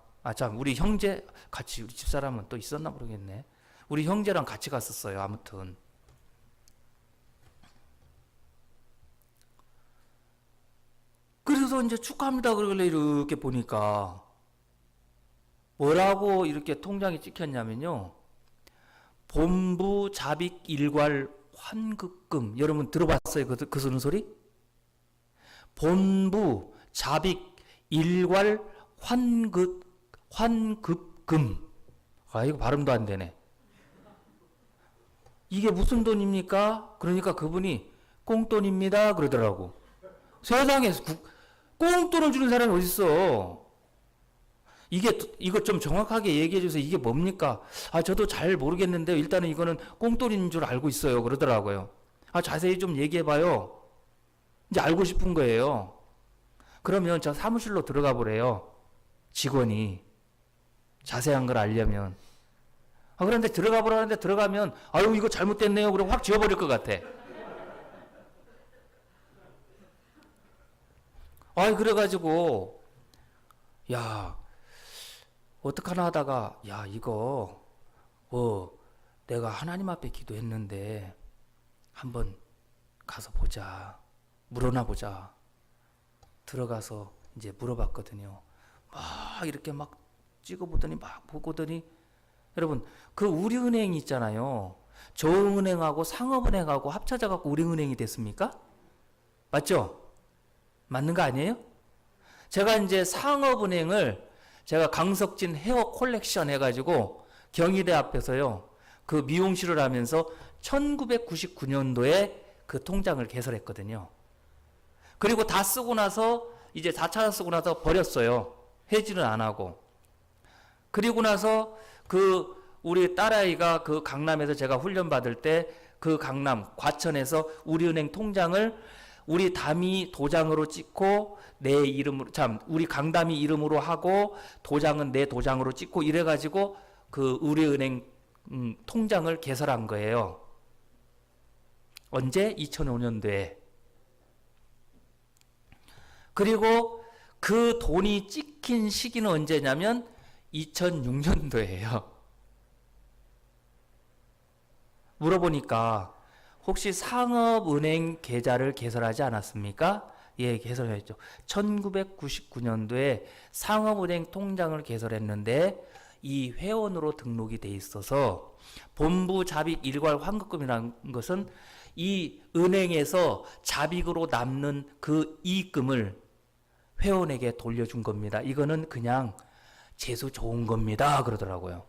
우리 형제 같이, 우리 집사람은 또 있었나 모르겠네. 우리 형제랑 같이 갔었어요. 아무튼. 그래서 이제 축하합니다 그러길래 이렇게 보니까 뭐라고 이렇게 통장에 찍혔냐면요. 본부 잡익 일괄 환급금. 여러분 들어봤어요? 그 쓰는 소리? 본부 잡익 일괄 환급금. 이거 발음도 안 되네. 이게 무슨 돈입니까? 그러니까 그분이 꽁돈입니다 그러더라고. 세상에 꽁돈을 주는 사람이 어딨어. 이거 좀 정확하게 얘기해 주세요. 이게 뭡니까? 저도 잘 모르겠는데 일단은 이거는 꽁돈인 줄 알고 있어요 그러더라고요. 자세히 좀 얘기해 봐요. 이제 알고 싶은 거예요. 그러면 저 사무실로 들어가 보래요. 직원이. 자세한 걸 알려면. 그런데 들어가 보라는데 들어가면 이거 잘못됐네요. 그럼 확 지워버릴 것 같아. 그래가지고 어떡하나 하다가 이거 내가 하나님 앞에 기도했는데 한번 가서 보자. 물어나 보자. 들어가서 이제 물어봤거든요. 막 이렇게 막 찍어보더니 막 보더니 여러분 그 우리은행 있잖아요. 저은행하고 상업은행하고 합쳐져 갖고 우리은행이 됐습니까? 맞죠? 맞는 거 아니에요? 제가 이제 상업은행을 제가 강석진 헤어 콜렉션 해가지고 경희대 앞에서요. 그 미용실을 하면서 1999년도에 그 통장을 개설했거든요. 그리고 다 쓰고 나서 이제 다 찾아 쓰고 나서 버렸어요. 해지는 안 하고. 그리고 나서 우리 딸아이가 그 강남에서 제가 훈련 받을 때 그 강남 과천에서 우리은행 통장을 우리 담이 도장으로 찍고 내 이름으로 우리 강담이 이름으로 하고 도장은 내 도장으로 찍고 이래가지고 그 우리은행 통장을 개설한 거예요. 언제? 2005년도에. 그리고 그 돈이 찍힌 시기는 언제냐면 2006년도예요. 물어보니까 혹시 상업은행 계좌를 개설하지 않았습니까? 예, 개설했죠. 1999년도에 상업은행 통장을 개설했는데 이 회원으로 등록이 돼 있어서 본부 잡익 일괄 환급금이라는 것은 이 은행에서 잡익으로 남는 그 이익금을 회원에게 돌려준 겁니다. 이거는 그냥 재수 좋은 겁니다. 그러더라고요.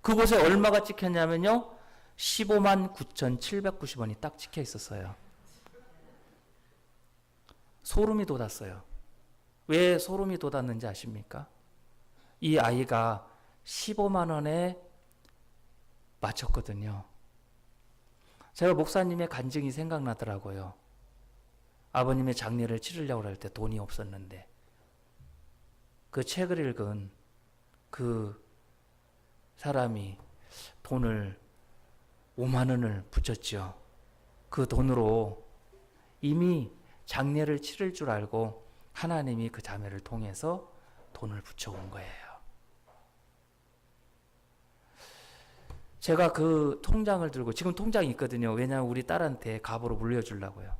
그곳에 얼마가 찍혔냐면요. 15만 9,790원이 딱 찍혀 있었어요. 소름이 돋았어요. 왜 소름이 돋았는지 아십니까? 이 아이가 15만 원에 맞췄거든요. 제가 목사님의 간증이 생각나더라고요. 아버님의 장례를 치르려고 할 때 돈이 없었는데 그 책을 읽은 그 사람이 돈을 5만 원을 붙였죠. 그 돈으로 이미 장례를 치를 줄 알고 하나님이 그 자매를 통해서 돈을 붙여온 거예요. 제가 그 통장을 들고 지금 통장이 있거든요. 왜냐하면 우리 딸한테 갑으로 물려주려고요.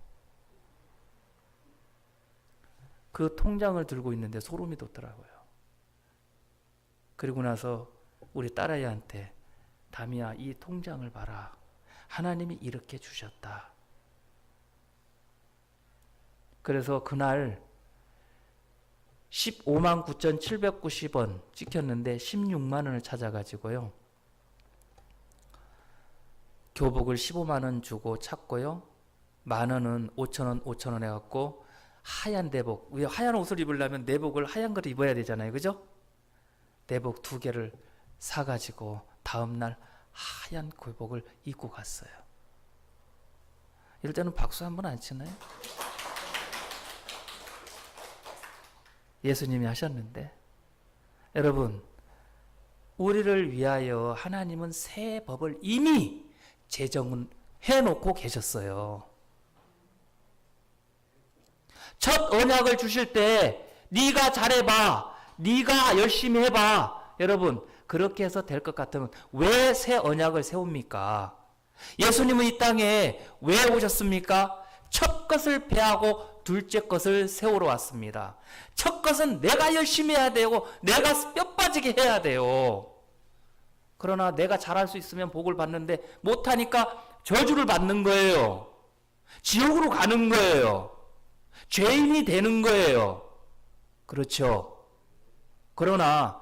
그 통장을 들고 있는데 소름이 돋더라고요. 그리고 나서 우리 딸아이한테 다미야 이 통장을 봐라. 하나님이 이렇게 주셨다. 그래서 그날 15만 9,790원 찍혔는데 16만 원을 찾아가지고요. 교복을 15만 원 주고 찼고요. 10,000원은 5,000원, 5,000원 해갖고 하얀 내복, 왜 하얀 옷을 입으려면 내복을 하얀 걸 입어야 되잖아요, 그죠? 내복 2개를 사가지고 다음날 하얀 굴복을 입고 갔어요. 이럴 때는 박수 한번 안 치나요? 예수님이 하셨는데, 여러분, 우리를 위하여 하나님은 새 법을 이미 제정은 해놓고 계셨어요. 첫 언약을 주실 때 네가 잘해봐, 네가 열심히 해봐. 여러분, 그렇게 해서 될 것 같으면 왜 새 언약을 세웁니까? 예수님은 이 땅에 왜 오셨습니까? 첫 것을 폐하고 둘째 것을 세우러 왔습니다. 첫 것은 내가 열심히 해야 되고 내가 뼈 빠지게 해야 돼요. 그러나 내가 잘할 수 있으면 복을 받는데 못하니까 저주를 받는 거예요. 지옥으로 가는 거예요. 죄인이 되는 거예요. 그렇죠? 그러나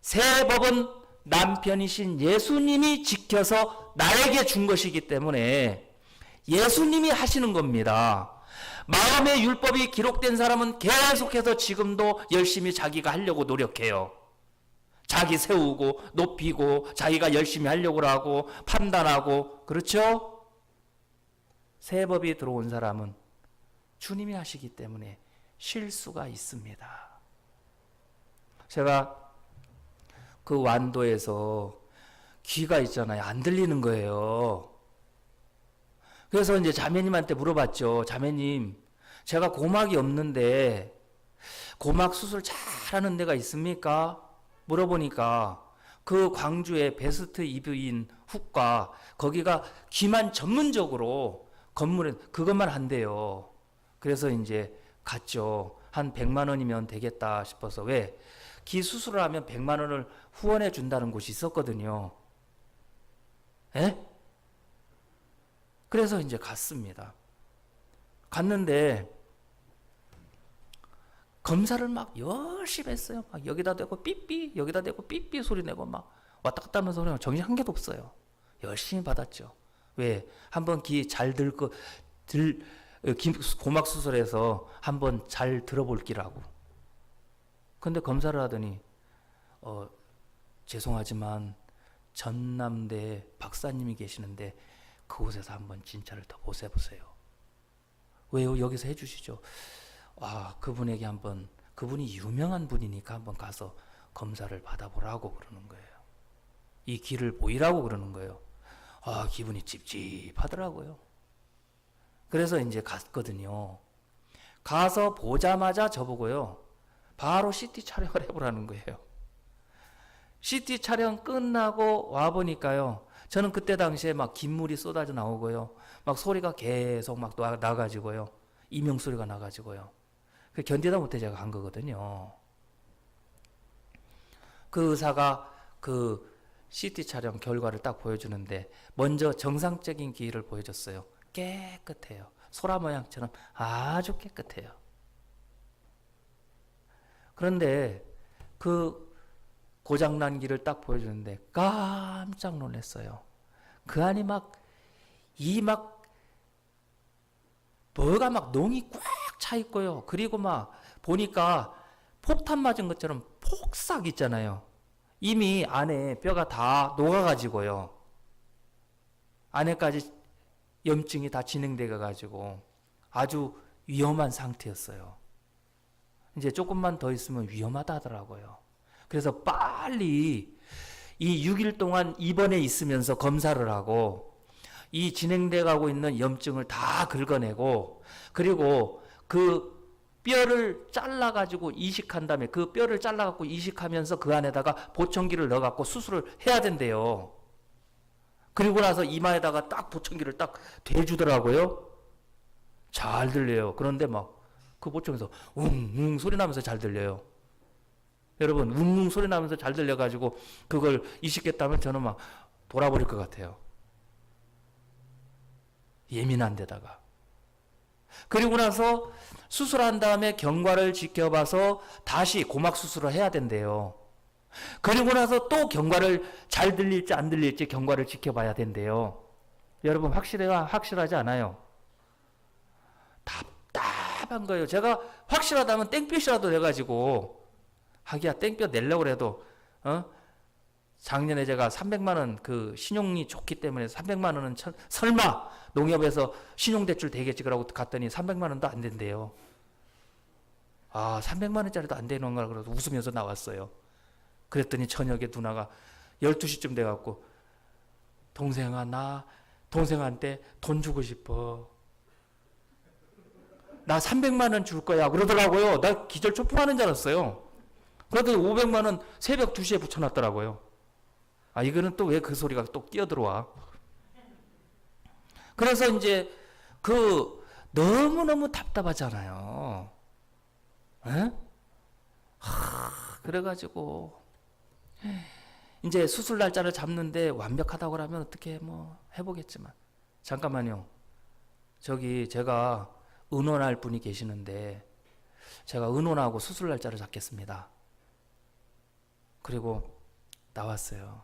새 법은 남편이신 예수님이 지켜서 나에게 준 것이기 때문에 예수님이 하시는 겁니다. 마음의 율법이 기록된 사람은 계속해서 지금도 열심히 자기가 하려고 노력해요. 자기 세우고 높이고 자기가 열심히 하려고 하고 판단하고, 그렇죠? 새 법이 들어온 사람은 주님이 하시기 때문에 쉴 수가 있습니다. 제가 그 완도에서 귀가 있잖아요. 안 들리는 거예요. 그래서 이제 자매님한테 물어봤죠. 자매님, 제가 고막이 없는데 고막 수술 잘하는 데가 있습니까? 물어보니까 그 광주의 베스트 이브인 훅과 거기가 귀만 전문적으로 건물에 그것만 한대요. 그래서 이제 갔죠. 한 100만 원이면 되겠다 싶어서. 왜? 귀 수술을 하면 100만 원을 후원해 준다는 곳이 있었거든요. 에? 그래서 이제 갔습니다. 갔는데 검사를 막 열심히 했어요. 막 여기다 대고 삐삐, 여기다 대고 삐삐 소리 내고 막 왔다 갔다 하면서 그냥 정신 한 개도 없어요. 열심히 받았죠. 왜? 한번 귀 잘 고막 수술해서 한번 잘 들어볼 기라고. 근데 검사를 하더니 죄송하지만 전남대 박사님이 계시는데 그곳에서 한번 진찰을 더 보세요. 왜요? 여기서 해주시죠. 그분에게 한번, 그분이 유명한 분이니까 한번 가서 검사를 받아보라고 그러는 거예요. 이 귀를 보이라고 그러는 거예요. 기분이 찝찝하더라고요. 그래서 이제 갔거든요. 가서 보자마자 저보고요, 바로 CT 촬영을 해보라는 거예요. CT 촬영 끝나고 와보니까요, 저는 그때 당시에 막 김물이 쏟아져 나오고요, 막 소리가 계속 막 나가지고요, 이명 소리가 나가지고요, 견디다 못해 제가 간 거거든요. 그 의사가 그 CT 촬영 결과를 딱 보여주는데 먼저 정상적인 귀를 보여줬어요. 깨끗해요. 소라 모양처럼 아주 깨끗해요. 그런데 그 고장난 귀를 딱 보여주는데 깜짝 놀랐어요. 그 안이 뭐가 막 농이 꽉 차 있고요. 그리고 막 보니까 폭탄 맞은 것처럼 폭삭 있잖아요. 이미 안에 뼈가 다 녹아가지고요. 안에까지 염증이 다 진행돼 가지고 아주 위험한 상태였어요. 이제 조금만 더 있으면 위험하다 하더라고요. 그래서 빨리 이 6일 동안 입원해 있으면서 검사를 하고 이 진행돼 가고 있는 염증을 다 긁어내고, 그리고 그 뼈를 잘라 가지고 이식한 다음에 그 뼈를 잘라 갖고 이식하면서 그 안에다가 보청기를 넣어 갖고 수술을 해야 된대요. 그리고 나서 이마에다가 딱 보청기를 딱 대주더라고요. 잘 들려요. 그런데 막 그 보청에서 웅웅 소리 나면서 잘 들려요. 여러분, 웅웅 소리 나면서 잘 들려가지고 그걸 이식했다면 저는 막 돌아버릴 것 같아요. 예민한 데다가. 그리고 나서 수술한 다음에 경과를 지켜봐서 다시 고막 수술을 해야 된대요. 그리고 나서 또 경과를 잘 들릴지 안 들릴지 경과를 지켜봐야 된대요. 여러분, 확실하지 않아요? 답답한 거예요. 제가 확실하다면 땡볕이라도 돼가지고 하기야 땡볕 내려고 해도 작년에 제가 300만 원 그 신용이 좋기 때문에 300만 원은 설마 농협에서 신용대출 되겠지 그러고 갔더니 300만 원도 안 된대요. 아 300만 원짜리도 안 되는 건가 그래서 웃으면서 나왔어요. 그랬더니 저녁에 누나가 12시쯤 돼갖고 동생아 나 동생한테 돈 주고 싶어. 나 300만 원 줄 거야 그러더라고요. 나 기절 초풍하는 줄 알았어요. 그러더니 500만 원 새벽 2시에 붙여놨더라고요. 아 이거는 또 왜 그 소리가 또 끼어들어와. 그래서 이제 그 너무너무 답답하잖아요. 에? 그래가지고 이제 수술 날짜를 잡는데 완벽하다고 하면 어떻게 뭐 해보겠지만 잠깐만요. 저기 제가 의논할 분이 계시는데 제가 의논하고 수술 날짜를 잡겠습니다. 그리고 나왔어요.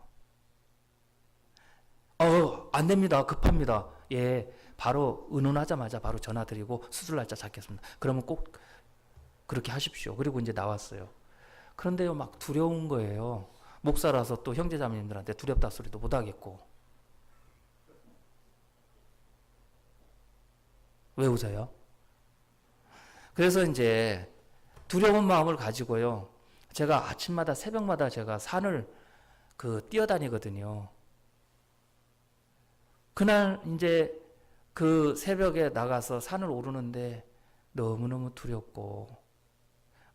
안 됩니다. 급합니다. 예, 바로 의논하자마자 바로 전화 드리고 수술 날짜 잡겠습니다. 그러면 꼭 그렇게 하십시오. 그리고 이제 나왔어요. 그런데요, 막 두려운 거예요. 목사라서 또 형제자매님들한테 두렵다 소리도 못 하겠고. 왜 웃어요? 그래서 이제 두려운 마음을 가지고요. 제가 아침마다 새벽마다 제가 산을 뛰어다니거든요. 그날 이제 그 새벽에 나가서 산을 오르는데 너무너무 두렵고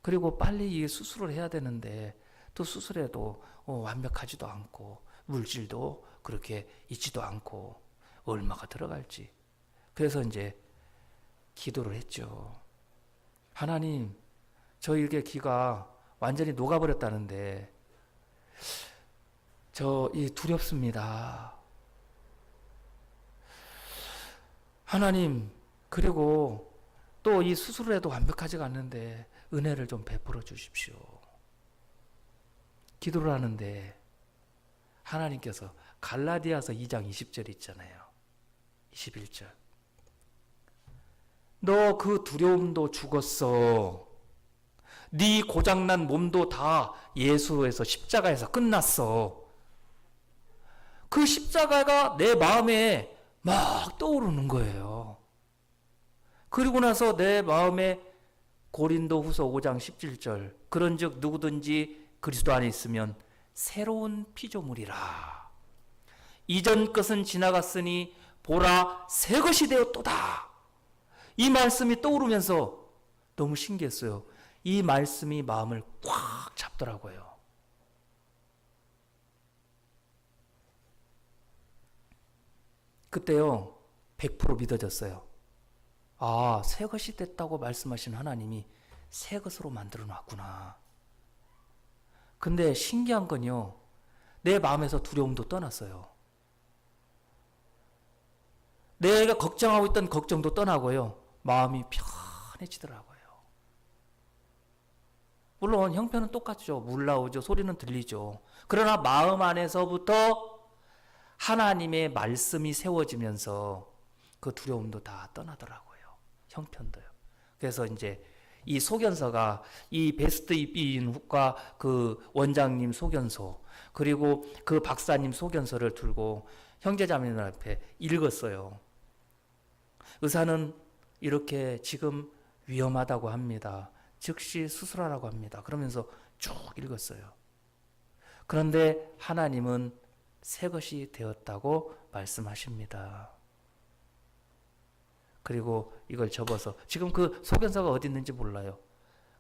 그리고 빨리 이 수술을 해야 되는데 또 수술해도 완벽하지도 않고 물질도 그렇게 있지도 않고 얼마가 들어갈지. 그래서 이제 기도를 했죠. 하나님, 저에게 기가 완전히 녹아버렸다는데 저 두렵습니다. 하나님, 그리고 또 이 수술을 해도 완벽하지가 않는데 은혜를 좀 베풀어 주십시오. 기도를 하는데 하나님께서 갈라디아서 2장 20절 있잖아요. 21절. 너 그 두려움도 죽었어. 네 고장난 몸도 다 예수에서 십자가에서 끝났어. 그 십자가가 내 마음에 막 떠오르는 거예요. 그리고 나서 내 마음에 고린도후서 5장 17절 그런즉 누구든지 그리스도 안에 있으면 새로운 피조물이라. 이전 것은 지나갔으니 보라 새 것이 되었도다. 이 말씀이 떠오르면서 너무 신기했어요. 이 말씀이 마음을 꽉 잡더라고요. 그때요 100% 믿어졌어요. 아, 새 것이 됐다고 말씀하신 하나님이 새 것으로 만들어 놨구나. 근데 신기한 건요, 내 마음에서 두려움도 떠났어요. 내가 걱정하고 있던 걱정도 떠나고요, 마음이 편해지더라고요. 물론 형편은 똑같죠. 물 나오죠. 소리는 들리죠. 그러나 마음 안에서부터 하나님의 말씀이 세워지면서 그 두려움도 다 떠나더라고요. 형편도요. 그래서 이제 이 소견서가 이 베스트 입비인과 그 원장님 소견서 그리고 그 박사님 소견서를 들고 형제자매들 앞에 읽었어요. 의사는 이렇게 지금 위험하다고 합니다. 즉시 수술하라고 합니다. 그러면서 쭉 읽었어요. 그런데 하나님은 새 것이 되었다고 말씀하십니다. 그리고 이걸 접어서 지금 그 소견서가 어디 있는지 몰라요.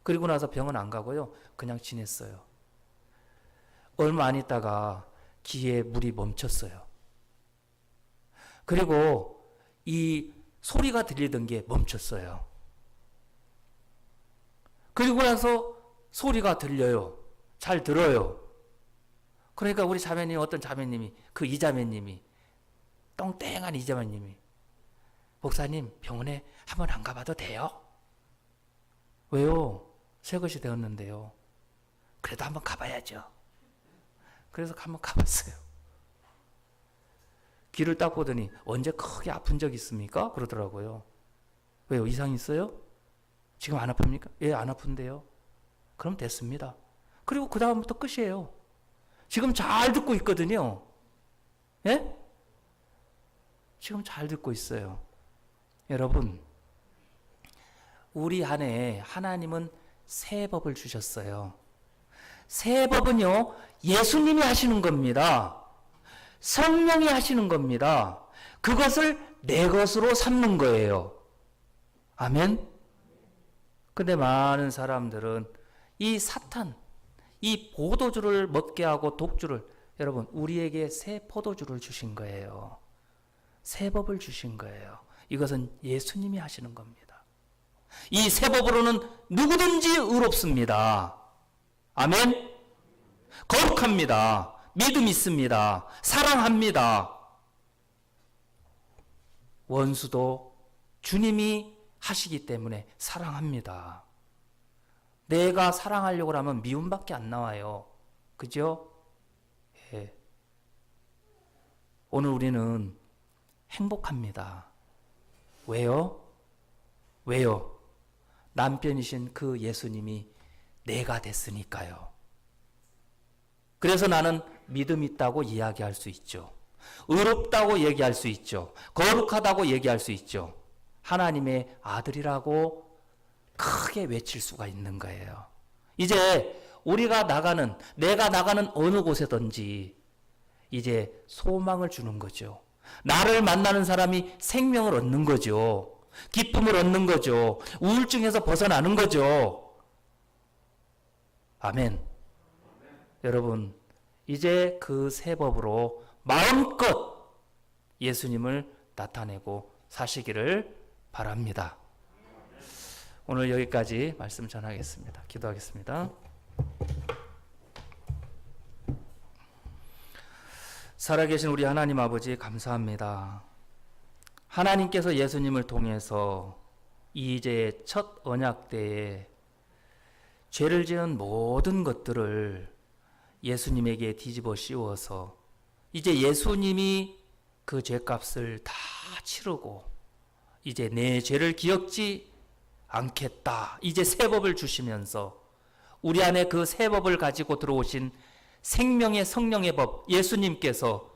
그리고 나서 병원 안 가고요. 그냥 지냈어요. 얼마 안 있다가 귀에 물이 멈췄어요. 그리고 이 소리가 들리던 게 멈췄어요. 그리고 나서 소리가 들려요. 잘 들어요. 그러니까 우리 자매님, 어떤 자매님이, 그 이자매님이, 똥땡한 이자매님이, 목사님, 병원에 한번 안 가봐도 돼요? 왜요? 새 것이 되었는데요. 그래도 한번 가봐야죠. 그래서 한번 가봤어요. 귀를 딱 보더니 언제 크게 아픈 적 있습니까? 그러더라고요. 왜요? 이상 있어요? 지금 안 아픕니까? 예, 안 아픈데요. 그럼 됐습니다. 그리고 그 다음부터 끝이에요. 지금 잘 듣고 있거든요. 예? 지금 잘 듣고 있어요. 여러분, 우리 안에 하나님은 새 법을 주셨어요. 새 법은요, 예수님이 하시는 겁니다. 성령이 하시는 겁니다. 그것을 내 것으로 삼는 거예요. 아멘? 근데 많은 사람들은 이 사탄, 이 포도주를 먹게 하고 독주를, 여러분, 우리에게 새 포도주를 주신 거예요. 새 법을 주신 거예요. 이것은 예수님이 하시는 겁니다. 이 새 법으로는 누구든지 의롭습니다. 아멘? 거룩합니다. 믿음 있습니다. 사랑합니다. 원수도 주님이 하시기 때문에 사랑합니다. 내가 사랑하려고 하면 미움밖에 안 나와요. 그죠? 예. 오늘 우리는 행복합니다. 왜요? 왜요? 남편이신 그 예수님이 내가 됐으니까요. 그래서 나는 믿음 있다고 이야기할 수 있죠. 의롭다고 얘기할 수 있죠. 거룩하다고 얘기할 수 있죠. 하나님의 아들이라고 크게 외칠 수가 있는 거예요. 이제 우리가 나가는, 내가 나가는 어느 곳에든지 이제 소망을 주는 거죠. 나를 만나는 사람이 생명을 얻는 거죠. 기쁨을 얻는 거죠. 우울증에서 벗어나는 거죠. 아멘. 여러분, 이제 그 새 법으로 마음껏 예수님을 나타내고 사시기를 바랍니다. 오늘 여기까지 말씀 전하겠습니다. 기도하겠습니다. 살아계신 우리 하나님 아버지 감사합니다. 하나님께서 예수님을 통해서 이제 첫 언약 때에 죄를 지은 모든 것들을 예수님에게 뒤집어 씌워서 이제 예수님이 그 죄값을 다 치르고 이제 내 죄를 기억지 않겠다. 이제 새 법을 주시면서 우리 안에 그 새 법을 가지고 들어오신 생명의 성령의 법 예수님께서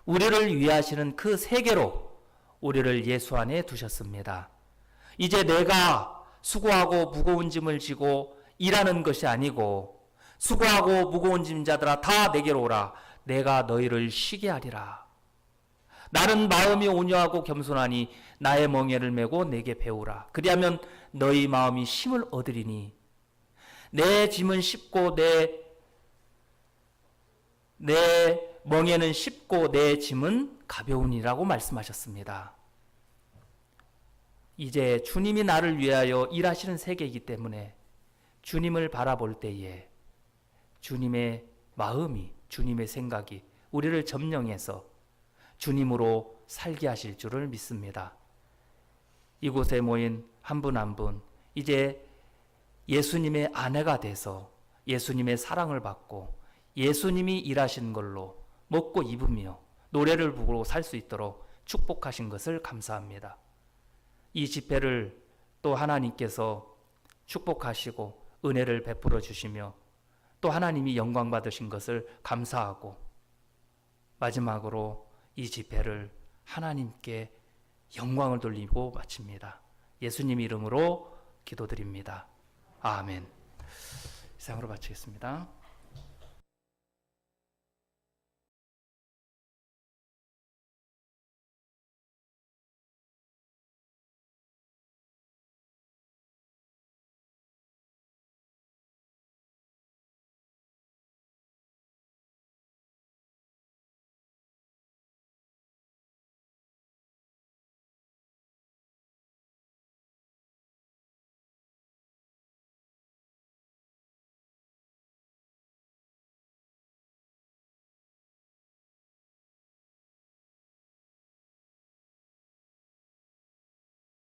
우리를 위하시는 그 세계로 우리를 예수 안에 두셨습니다. 이제 내가 수고하고 무거운 짐을 지고 일하는 것이 아니고 수고하고 무거운 짐자들아 다 내게로 오라. 내가 너희를 쉬게 하리라. 나는 마음이 온유하고 겸손하니 나의 멍에를 메고 내게 배우라. 그리하면 너희 마음이 쉼을 얻으리니 내 짐은 쉽고 내 멍에는 쉽고 내 짐은 가벼우니라고 말씀하셨습니다. 이제 주님이 나를 위하여 일하시는 세계이기 때문에 주님을 바라볼 때에 주님의 마음이, 주님의 생각이 우리를 점령해서 주님으로 살게 하실 줄을 믿습니다. 이곳에 모인 한 분 한 분 이제 예수님의 아내가 돼서 예수님의 사랑을 받고 예수님이 일하신 걸로 먹고 입으며 노래를 부르고 살 수 있도록 축복하신 것을 감사합니다. 이 집회를 또 하나님께서 축복하시고 은혜를 베풀어 주시며 또 하나님이 영광 받으신 것을 감사하고 마지막으로 이 집회를 하나님께 영광을 돌리고 마칩니다. 예수님 이름으로 기도드립니다. 아멘. 이상으로 마치겠습니다.